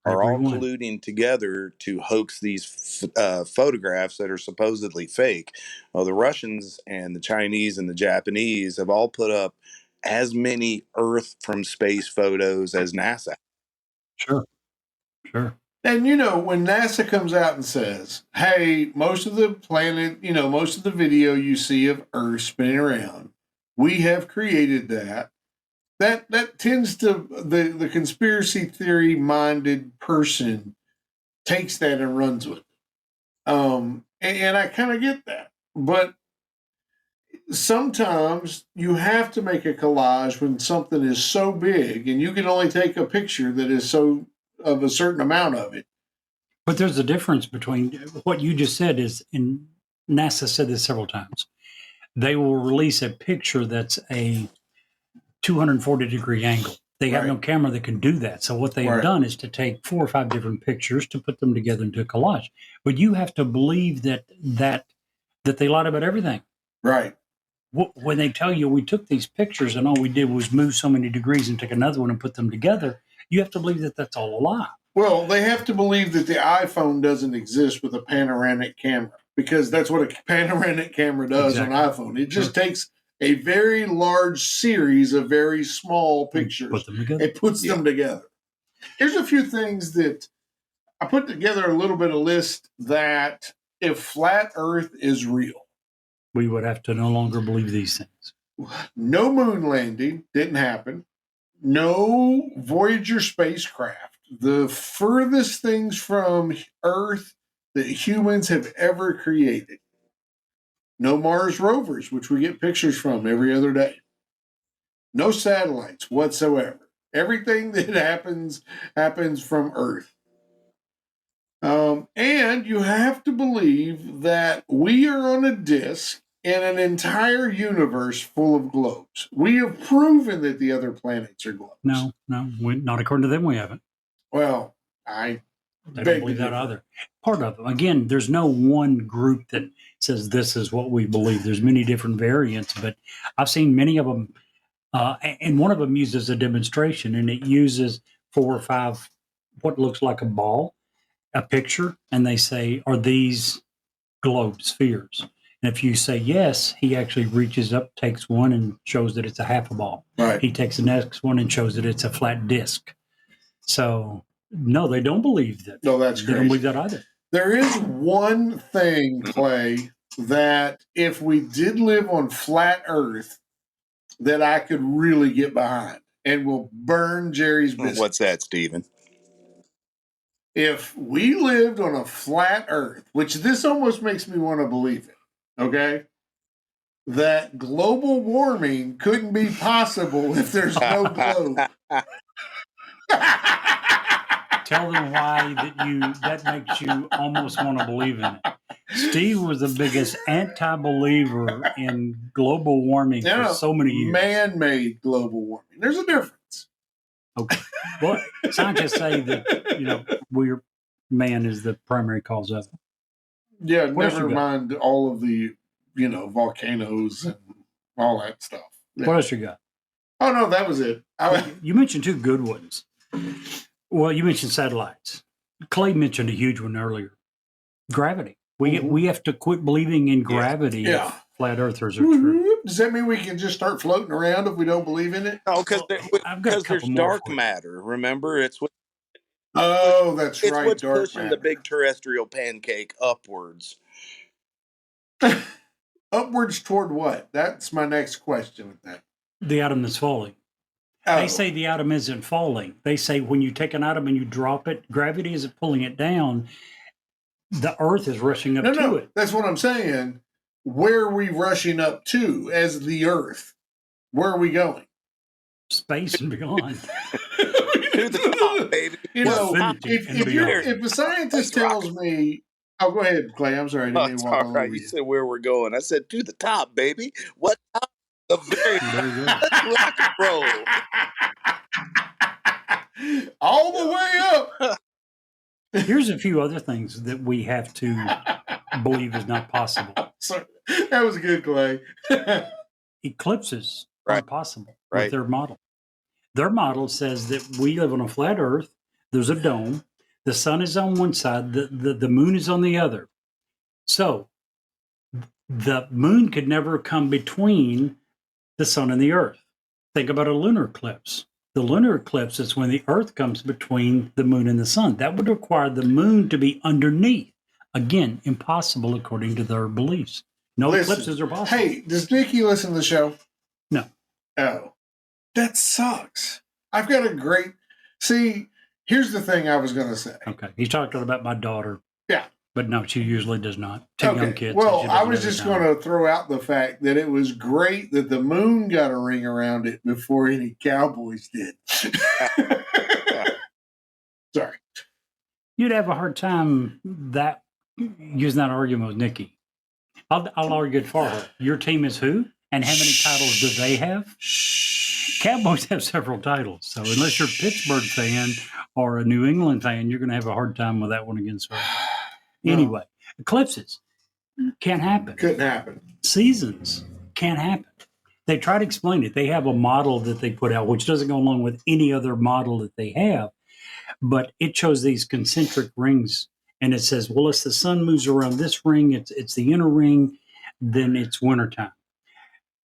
S6: are all colluding together to hoax these photographs that are supposedly fake. Well, the Russians and the Chinese and the Japanese have all put up as many Earth from space photos as NASA.
S1: Sure.
S5: And, when NASA comes out and says, hey, most of the planet, most of the video you see of Earth spinning around, we have created that. That tends to, the conspiracy theory minded person takes that and runs with it. And I kind of get that. But sometimes you have to make a collage when something is so big and you can only take a picture that is so of a certain amount of it.
S1: But there's a difference between what you just said and NASA said this several times. They will release a picture that's a 240-degree angle. They have no camera that can do that. So what they've done is to take 4 or 5 different pictures to put them together into a collage. But you have to believe that they lied about everything.
S5: Right.
S1: When they tell you we took these pictures and all we did was move so many degrees and took another one and put them together, you have to believe that that's all a lie.
S5: Well, they have to believe that the iPhone doesn't exist with a panoramic camera, because that's what a panoramic camera does on iPhone. It just takes a very large series of very small pictures.
S1: Put them together.
S5: It puts them together. Here's a few things that I put together, a little bit of list that if flat Earth is real,
S1: we would have to no longer believe these things.
S5: No moon landing didn't happen. No Voyager spacecraft. The furthest things from Earth that humans have ever created. No Mars rovers, which we get pictures from every other day. No satellites whatsoever. Everything that happens from Earth. And you have to believe that we are on a disk in an entire universe full of globes. We have proven that the other planets are globes.
S1: No, not according to them. We haven't.
S5: Well,
S1: they don't believe that either. Part of them. Again, there's no one group that says this is what we believe. There's many different variants, but I've seen many of them, and one of them uses a demonstration, and it uses 4 or 5 what looks like a ball, a picture, and they say, are these globe spheres? And if you say yes, he actually reaches up, takes one, and shows that it's a half a ball.
S5: Right.
S1: He takes the next one and shows that it's a flat disc. So, no, they don't believe that.
S5: No, that's
S1: They don't believe that either.
S5: There is one thing, Clay, that if we did live on flat Earth, that I could really get behind and will burn Jerry's business.
S6: What's that, Stephen?
S5: If we lived on a flat Earth, which this almost makes me want to believe it, okay, that global warming couldn't be possible if there's no globe.
S1: Tell them why that makes you almost want to believe in it. Steve was the biggest anti-believer in global warming for so many years.
S5: Man-made global warming. There's a difference.
S1: Okay. Well, scientists say that, man is the primary cause of it.
S5: Yeah, never mind all of the, volcanoes and all that stuff. Yeah.
S1: What else you got?
S5: Oh, no, that was it.
S1: You mentioned 2 good ones. Well, you mentioned satellites. Clay mentioned a huge one earlier. Gravity. We have to quit believing in gravity if flat earthers are true.
S5: Does that mean we can just start floating around if we don't believe in it?
S6: No, because there's dark matter. Remember, it's what.
S5: Oh, that's
S6: it's
S5: right.
S6: What's
S5: dark
S6: pushing
S5: matter.
S6: the big terrestrial pancake upwards.
S5: Upwards toward what? That's my next question with that.
S1: The atom is falling.
S5: Oh.
S1: They say the atom isn't falling. They say when you take an atom and you drop it, gravity isn't pulling it down. The Earth is rushing up to it.
S5: That's what I'm saying. Where are we rushing up to as the Earth? Where are we going?
S1: Space and beyond.
S6: To the top, baby.
S5: If a scientist tells me, oh, go ahead, Clay. I'm sorry.
S6: It's all right. You said where we're going. I said to the top, baby. What top? The very top. Let's rock and roll.
S5: All the way up.
S1: Here's a few other things that we have to believe is not possible.
S5: Sorry. That was good, Clay.
S1: Eclipses are possible
S6: with
S1: their model. Their model says that we live on a flat Earth. There's a dome. The sun is on one side. The moon is on the other. So the moon could never come between the sun and the Earth. Think about a lunar eclipse. The lunar eclipse is when the Earth comes between the moon and the sun. That would require the moon to be underneath. Again, impossible according to their beliefs. No eclipses are possible.
S5: Hey, does Nikki listen to the show?
S1: No.
S5: Oh, that sucks. I've got a great... See, here's the thing I was going to say.
S1: Okay. He's talking about my daughter.
S5: Yeah.
S1: But no, she usually does not. Young kids.
S5: Well, I was just going to throw out the fact that it was great that the moon got a ring around it before any Cowboys did. Sorry.
S1: You'd have a hard time using that argument with Nikki. I'll argue it for her. Your team is who? And how many titles do they have? Cowboys have several titles. So unless you're a Pittsburgh fan or a New England fan, you're going to have a hard time with that one against her. Anyway, eclipses can't happen.
S5: Couldn't happen.
S1: Seasons can't happen. They try to explain it. They have a model that they put out, which doesn't go along with any other model that they have, but it shows these concentric rings, and it says, well, if the sun moves around this ring, it's the inner ring, then it's wintertime.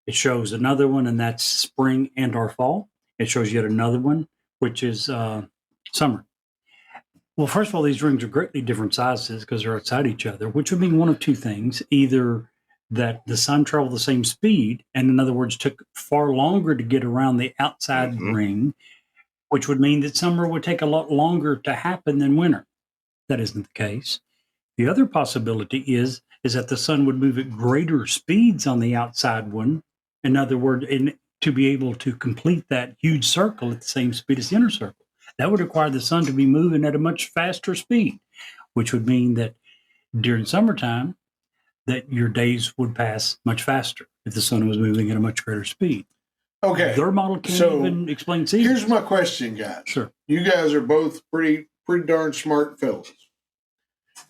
S1: It shows another one, and that's spring and or fall. It shows yet another one, which is summer. Well, first of all, these rings are greatly different sizes because they're outside each other, which would mean one of two things. Either that the sun traveled the same speed, and in other words, took far longer to get around the outside ring, which would mean that summer would take a lot longer to happen than winter. That isn't the case. The other possibility is that the sun would move at greater speeds on the outside one. In other words, to be able to complete that huge circle at the same speed as the inner circle. That would require the sun to be moving at a much faster speed, which would mean that during summertime, that your days would pass much faster if the sun was moving at a much greater speed.
S5: Okay.
S1: Their model can't even explain seasons.
S5: Here's my question, guys.
S1: Sure.
S5: You guys are both pretty darn smart fellows.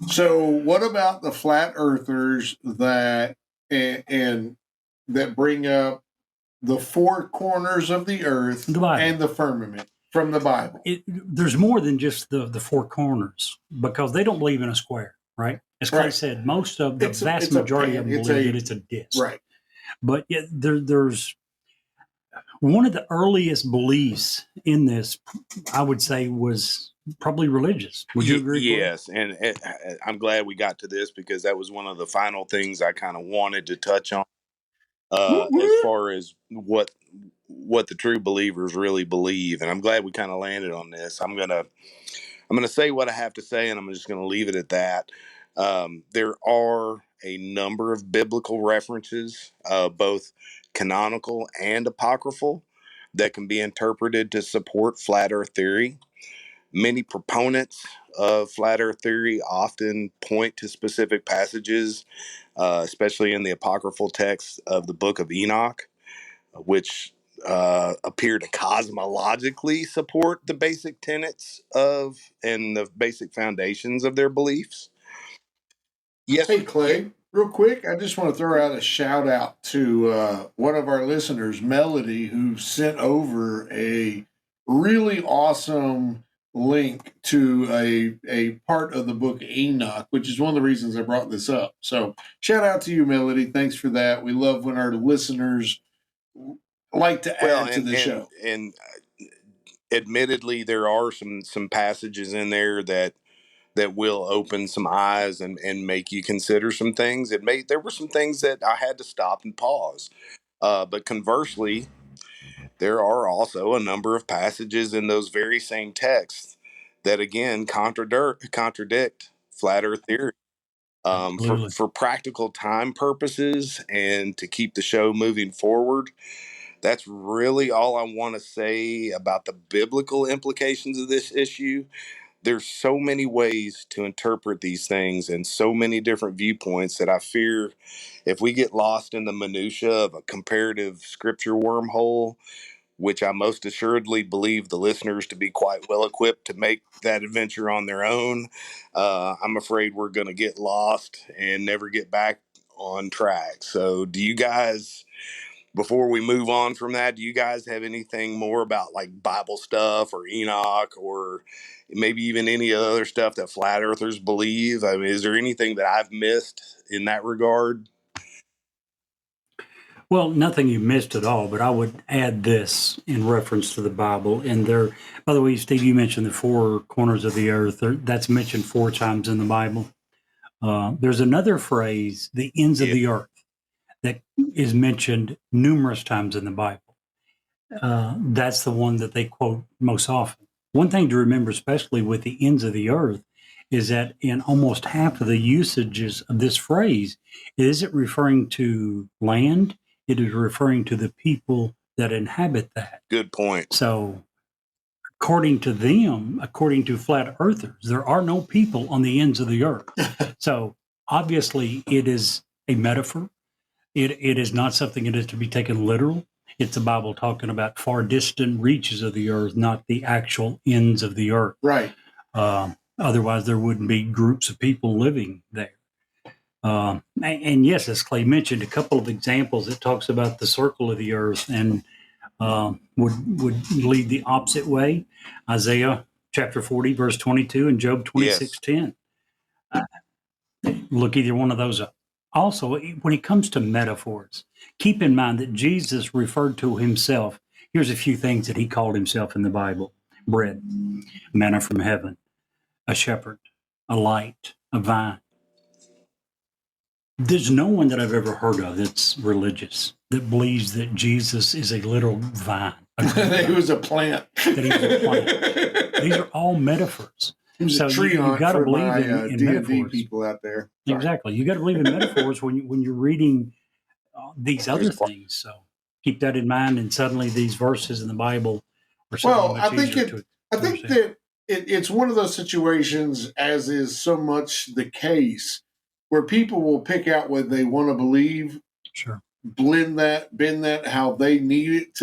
S5: So what about the flat earthers that and that bring up the four corners of the earth and the firmament? from the Bible.
S1: There's more than just the four corners, because they don't believe in a square, right? As Clay said, most of the vast majority of them believe that it's a disc.
S5: Right.
S1: But yet there's one of the earliest beliefs in this, I would say, was probably religious. Would you agree?
S6: Yes, and I'm glad we got to this, because that was one of the final things I kind of wanted to touch on, as far as what the true believers really believe. And I'm glad we kind of landed on this. I'm gonna say what I have to say, and I'm just gonna leave it at that. There are a number of biblical references, both canonical and apocryphal, that can be interpreted to support flat earth theory. Many proponents of flat earth theory often point to specific passages, especially in the apocryphal texts of the Book of Enoch, which appear to cosmologically support the basic tenets of and the basic foundations of their beliefs. Yes.
S5: Hey, Clay, real quick, I just want to throw out a shout out to one of our listeners, Melody, who sent over a really awesome link to a part of the book Enoch, which is one of the reasons I brought this up. So shout out to you, Melody. Thanks for that. We love when our listeners like to add to the show.
S6: And admittedly, there are some passages in there that will open some eyes and make you consider some things. There were some things that I had to stop and pause. But conversely, there are also a number of passages in those very same texts that again contradict flat earth theory. For practical time purposes and to keep the show moving forward, that's really all I want to say about the biblical implications of this issue. There's so many ways to interpret these things and so many different viewpoints that I fear if we get lost in the minutia of a comparative scripture wormhole, which I most assuredly believe the listeners to be quite well equipped to make that adventure on their own, I'm afraid we're going to get lost and never get back on track. So do you guys, before we move on from that, do you guys have anything more about like Bible stuff or Enoch or maybe even any other stuff that flat earthers believe? I mean, is there anything that I've missed in that regard?
S1: Well, nothing you missed at all, but I would add this in reference to the Bible. And there, by the way, Steve, you mentioned the four corners of the earth. That's mentioned 4 times in the Bible. There's another phrase, the ends of the earth, that is mentioned numerous times in the Bible. That's the one that they quote most often. One thing to remember, especially with the ends of the earth, is that in almost half of the usages of this phrase, it isn't referring to land, it is referring to the people that inhabit that.
S6: Good point.
S1: So, according to them, according to flat earthers, there are no people on the ends of the earth. So, obviously, it is a metaphor. It is not something that is to be taken literal. It's the Bible talking about far distant reaches of the earth, not the actual ends of the earth.
S5: Right.
S1: Otherwise, there wouldn't be groups of people living there. And yes, as Clay mentioned, a couple of examples it talks about the circle of the earth and would lead the opposite way. Isaiah chapter 40, verse 22, and Job 26:10. Look either one of those up. Also, when it comes to metaphors, keep in mind that Jesus referred to himself. Here's a few things that he called himself in the Bible: bread, manna from heaven, a shepherd, a light, a vine. There's no one that I've ever heard of that's religious that believes that Jesus is a literal vine.
S5: That he was a plant.
S1: That he was a plant. These are all metaphors.
S5: So you got to believe in metaphors. People out there.
S1: Sorry. Exactly. You got to believe in metaphors when you're reading these other things. So keep that in mind. And suddenly these verses in the Bible are
S5: well. I think that it's one of those situations, as is so much the case, where people will pick out what they want to believe.
S1: Sure.
S5: Bend that how they need it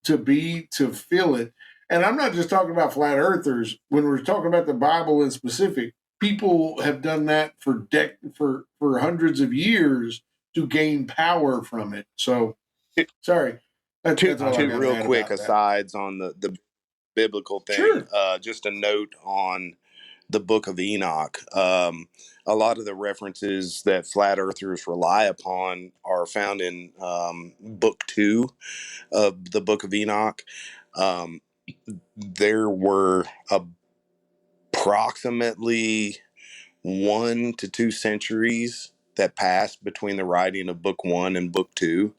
S5: to be to feel it. And I'm not just talking about flat earthers. When we're talking about the Bible in specific, people have done that for hundreds of years to gain power from it. So, sorry.
S6: Two real quick asides on the biblical thing.
S5: Sure.
S6: Just a note on the Book of Enoch. A lot of the references that flat earthers rely upon are found in Book 2 of the Book of Enoch. There were approximately 1 to 2 centuries that passed between the writing of Book 1 and Book 2.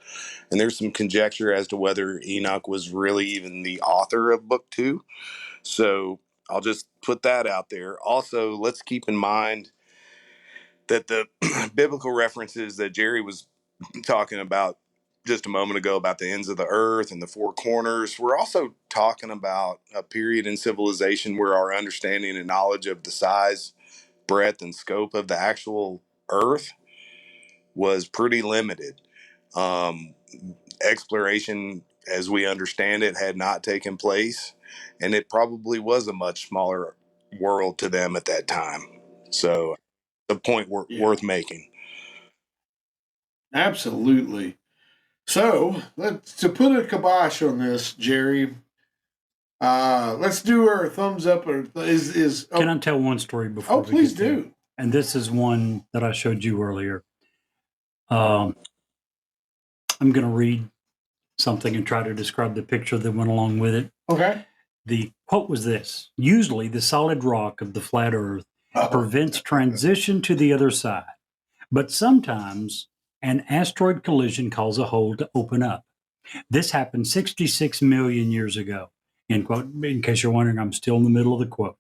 S6: And there's some conjecture as to whether Enoch was really even the author of Book 2. So I'll just put that out there. Also, let's keep in mind that the biblical references that Jerry was talking about just a moment ago about the ends of the earth and the four corners, we're also talking about a period in civilization where our understanding and knowledge of the size, breadth, and scope of the actual earth was pretty limited. Exploration, as we understand it, had not taken place, and it probably was a much smaller world to them at that time. So, the point worth making.
S5: Absolutely. So, to put a kibosh on this, Jerry, let's do our thumbs up. Or
S1: Can I tell one story before?
S5: Oh, please do.
S1: And this is one that I showed you earlier. I'm going to read something and try to describe the picture that went along with it.
S5: Okay.
S1: The quote was this: usually the solid rock of the flat earth prevents transition to the other side, but sometimes an asteroid collision causes a hole to open up. This happened 66 million years ago. End quote. In case you're wondering, I'm still in the middle of the quote.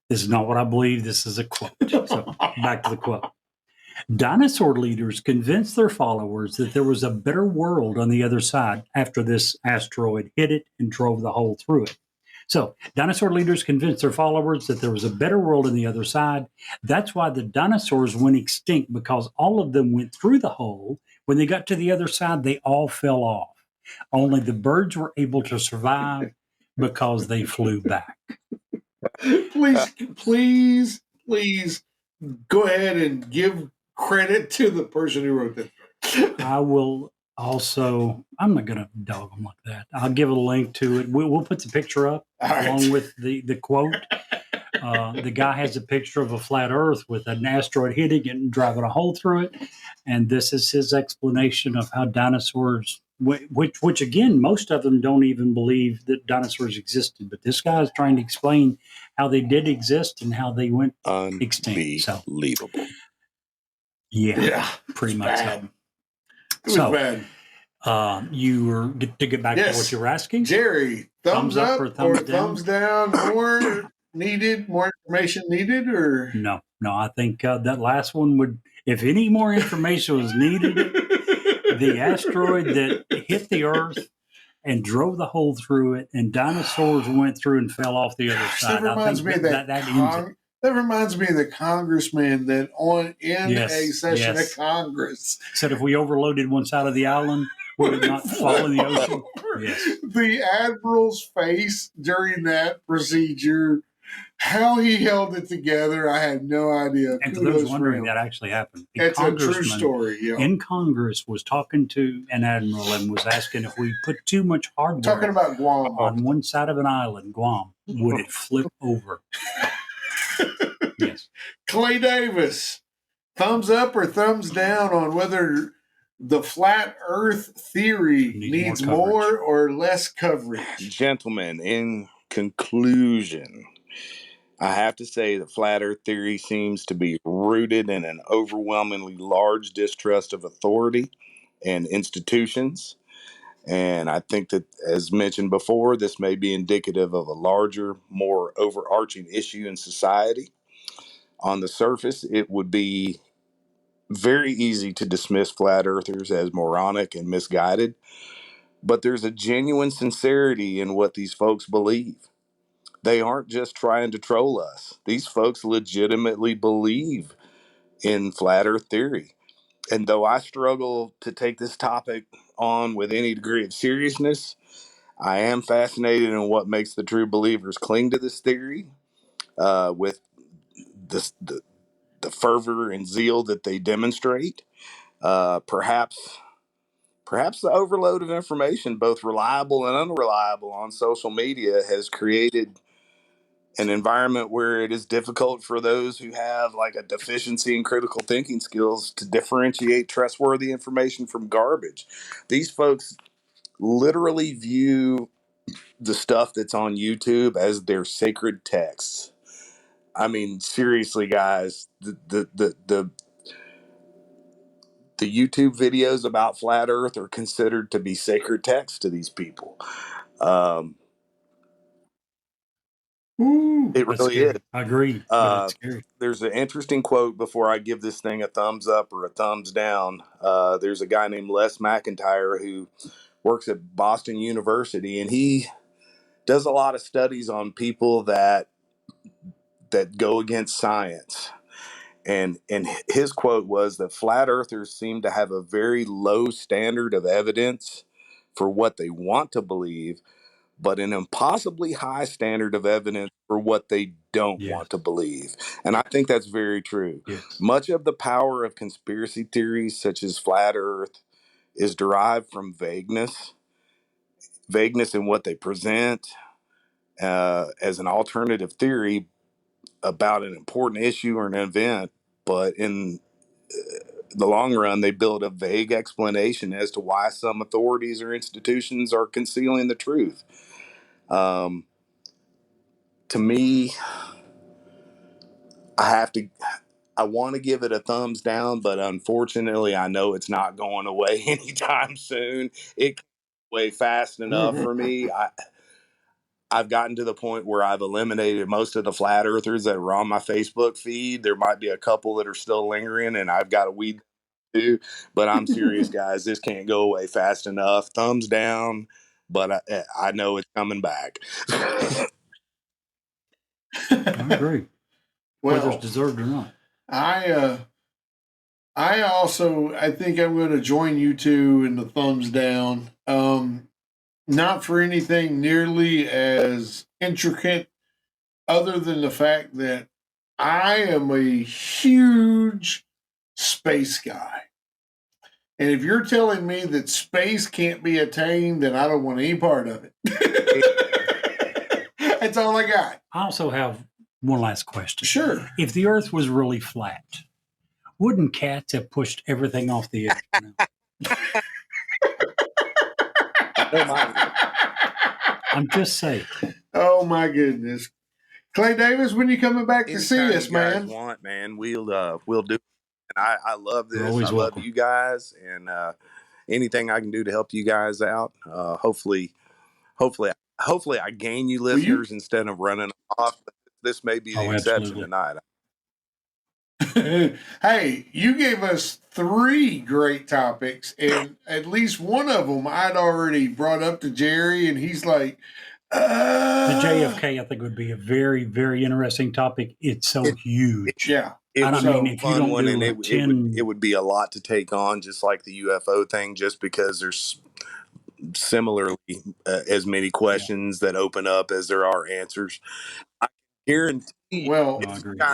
S1: This is not what I believe. This is a quote. So back to the quote. Dinosaur leaders convinced their followers that there was a better world on the other side after this asteroid hit it and drove the hole through it. So dinosaur leaders convinced their followers that there was a better world on the other side. That's why the dinosaurs went extinct, because all of them went through the hole. When they got to the other side, they all fell off. Only the birds were able to survive because they flew back.
S5: Please go ahead and give credit to the person who wrote that.
S1: I will also, I'm not going to dog them like that. I'll give a link to it. We'll put the picture up along with the quote. The guy has a picture of a flat earth with an asteroid hitting it and driving a hole through it. And this is his explanation of how dinosaurs, which again, most of them don't even believe that dinosaurs existed. But this guy is trying to explain how they did exist and how they went extinct.
S6: Unbelievable.
S1: So, yeah, pretty much.
S5: Bad. It was bad.
S1: You were to get back to what you were asking,
S5: Jerry. Thumbs up or thumbs down? More needed, more information needed, or
S1: no? I think that last one would. If any more information was needed, the asteroid that hit the Earth and drove the hole through it, and dinosaurs went through and fell off the other side.
S5: That reminds me of that reminds me of the congressman that a session of Congress
S1: said if we overloaded one side of the island, would it not fall in the ocean? Yes.
S5: The admiral's face during that procedure, how he held it together, I had no idea.
S1: And to those wondering, that actually happened.
S5: It's a true story. Yeah.
S1: In Congress was talking to an admiral and was asking if we put too much hardware
S5: talking about Guam
S1: on one side of an island, Guam, would it flip over? Yes.
S5: Clay Davis, thumbs up or thumbs down on whether the flat earth theory needs more or less coverage?
S6: Gentlemen, in conclusion, I have to say that flat earth theory seems to be rooted in an overwhelmingly large distrust of authority and institutions. And I think that, as mentioned before, this may be indicative of a larger, more overarching issue in society. On the surface, it would be very easy to dismiss flat earthers as moronic and misguided, but there's a genuine sincerity in what these folks believe. They aren't just trying to troll us. These folks legitimately believe in flat earth theory. And though I struggle to take this topic on with any degree of seriousness, I am fascinated in what makes the true believers cling to this theory with the fervor and zeal that they demonstrate. Perhaps perhaps the overload of information, both reliable and unreliable, on social media has created an environment where it is difficult for those who have like a deficiency in critical thinking skills to differentiate trustworthy information from garbage. These folks literally view the stuff that's on YouTube as their sacred texts. I mean, seriously, guys, the YouTube videos about flat Earth are considered to be sacred texts to these people. It really
S1: scary.
S6: is.
S1: I agree, but it's scary.
S6: There's an interesting quote before I give this thing a thumbs up or a thumbs down. There's a guy named Les McIntyre who works at Boston University, and he does a lot of studies on people that go against science. And his quote was that flat earthers seem to have a very low standard of evidence for what they want to believe, but an impossibly high standard of evidence for what they don't want to believe. And I think that's very true.
S1: Yes.
S6: Much of the power of conspiracy theories, such as flat earth, is derived from vagueness in what they present as an alternative theory about an important issue or an event, but in the long run, they build a vague explanation as to why some authorities or institutions are concealing the truth. To me, I want to give it a thumbs down, but unfortunately, I know it's not going away anytime soon. It goes away fast enough for me. I've gotten to the point where I've eliminated most of the flat earthers that were on my Facebook feed. There might be a couple that are still lingering, and I've got to weed too. But I'm serious, guys. This can't go away fast enough. Thumbs down, but I know it's coming back.
S1: I agree. Whether it's deserved or not.
S5: I think I'm going to join you two in the thumbs down. Not for anything nearly as intricate, other than the fact that I am a huge space guy. And if you're telling me that space can't be attained, then I don't want any part of it. That's all I got.
S1: I also have one last question.
S5: Sure.
S1: If the Earth was really flat, wouldn't cats have pushed everything off the edge? I'm just saying.
S5: Oh my goodness, Clay Davis, when you coming back to see us, man?
S6: You guys want, man, we'll do it. And I love this. I
S1: welcome.
S6: love you guys, and anything I can do to help you guys out. Hopefully, I gain you listeners instead of running off. This may be the exception tonight.
S5: Hey, you gave us 3 great topics, and at least one of them I'd already brought up to Jerry, and he's like,
S1: the JFK, I think, would be a very, very interesting topic. It's so huge.
S5: Yeah.
S6: It would be a lot to take on, just like the UFO thing, just because there's similarly as many questions that open up as there are answers. I guarantee.
S5: Well,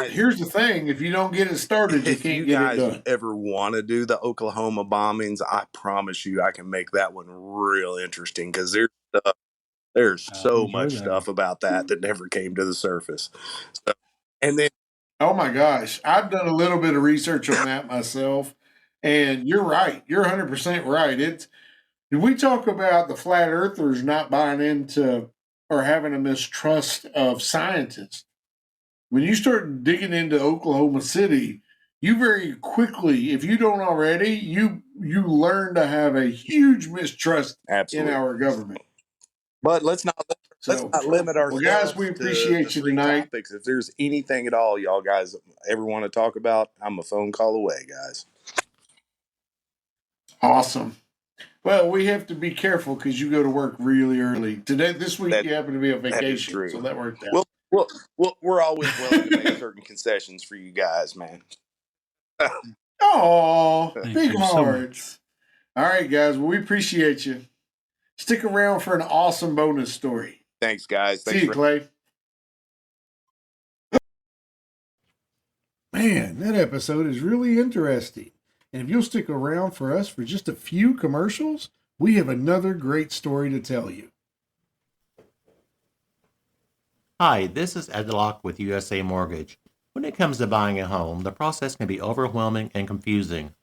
S5: here's the thing: if you don't get it started, you can't get it done.
S6: If you guys ever want to do the Oklahoma bombings, I promise you, I can make that one real interesting, because there's so much stuff about that never came to the surface. So, and then,
S5: oh my gosh, I've done a little bit of research on that myself, and you're right. You're 100% right. Did we talk about the flat earthers not buying into or having a mistrust of scientists? When you start digging into Oklahoma City, you very quickly, if you don't already, you learn to have a huge mistrust in our government.
S6: But let's not limit ourselves.
S5: Well, guys, we appreciate you tonight.
S6: Topics. If there's anything at all y'all guys ever want to talk about, I'm a phone call away, guys.
S5: Awesome. Well, we have to be careful because you go to work really early. This week you happen to be on vacation, so that worked out.
S6: Well, we're always willing to make certain concessions for you guys, man.
S5: Oh, big hearts. All right, guys. Well, we appreciate you. Stick around for an awesome bonus story.
S6: Thanks, guys.
S5: See you, Clay. Man, that episode is really interesting. And if you'll stick around for us for just a few commercials, we have another great story to tell you.
S4: Hi, this is Ed Locke with USA Mortgage. When it comes to buying a home, the process can be overwhelming and confusing.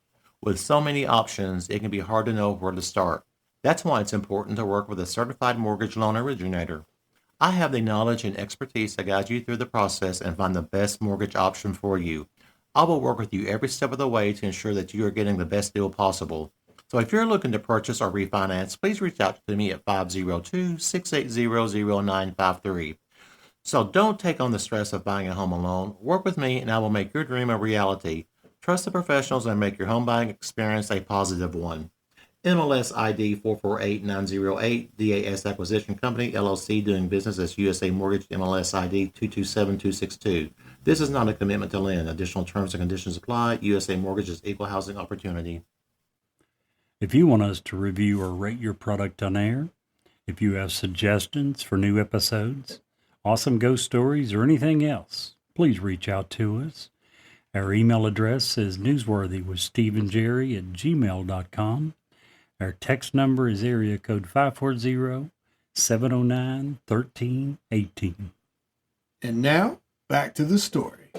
S4: With so many options, it can be hard to know where to start. That's why it's important to work with a certified mortgage loan originator. I have the knowledge and expertise to guide you through the process and find the best mortgage option for you. I will work with you every step of the way to ensure that you are getting the best deal possible. So if you're looking to purchase or refinance, please reach out to me at 502-680-0953. So don't take on the stress of buying a home alone. Work with me and I will make your dream a reality. Trust the professionals and make your home buying experience a positive one. MLS ID 448908, DAS Acquisition Company, LLC, doing business as USA Mortgage, MLS ID 227262. This is not a commitment to lend. Additional terms and conditions apply. USA Mortgage is equal housing opportunity.
S1: If you want us to review or rate your product on air, if you have suggestions for new episodes, awesome ghost stories, or anything else, please reach out to us. Our email address is newsworthyWithSteveandJerry@gmail.com. Our text number is area code 540-709-1318.
S5: And now, back to the story.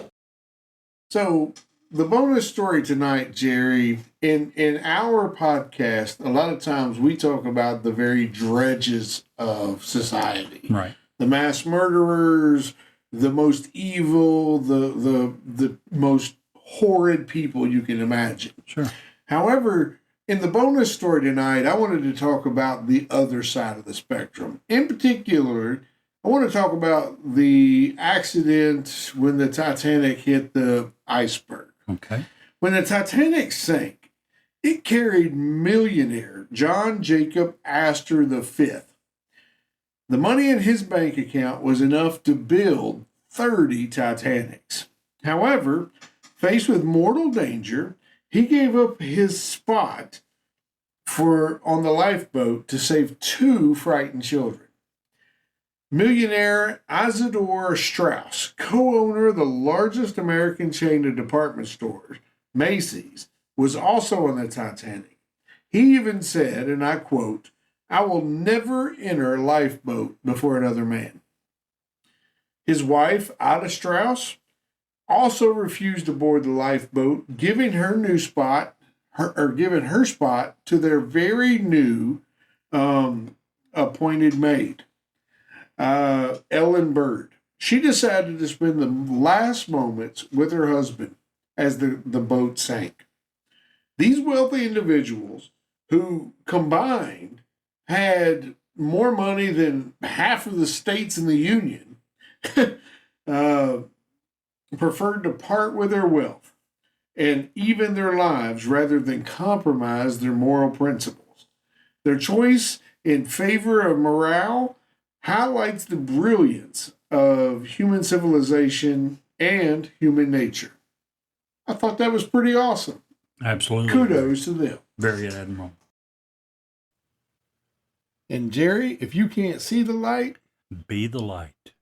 S5: So, the bonus story tonight, Jerry, in our podcast, a lot of times we talk about the very dredges of society.
S1: Right.
S5: The mass murderers, the most evil, the most horrid people you can imagine.
S1: Sure.
S5: However, in the bonus story tonight, I wanted to talk about the other side of the spectrum. In particular, I want to talk about the accident when the Titanic hit the iceberg.
S1: Okay.
S5: When the Titanic sank, it carried millionaire John Jacob Astor V. The money in his bank account was enough to build 30 Titanics. However, faced with mortal danger, he gave up his spot on the lifeboat to save 2 frightened children. Millionaire Isidore Straus, co-owner of the largest American chain of department stores, Macy's, was also on the Titanic. He even said, and I quote, "I will never enter a lifeboat before another man." His wife, Ida Straus, also refused to board the lifeboat, giving her spot to their very new appointed maid, Ellen Bird. She decided to spend the last moments with her husband as the boat sank. These wealthy individuals, who combined had more money than half of the states in the Union, preferred to part with their wealth and even their lives rather than compromise their moral principles. Their choice in favor of morale highlights the brilliance of human civilization and human nature. I thought that was pretty awesome.
S1: Absolutely.
S5: Kudos to them.
S1: Very admirable.
S5: And Jerry, if you can't see the light,
S1: Be the light.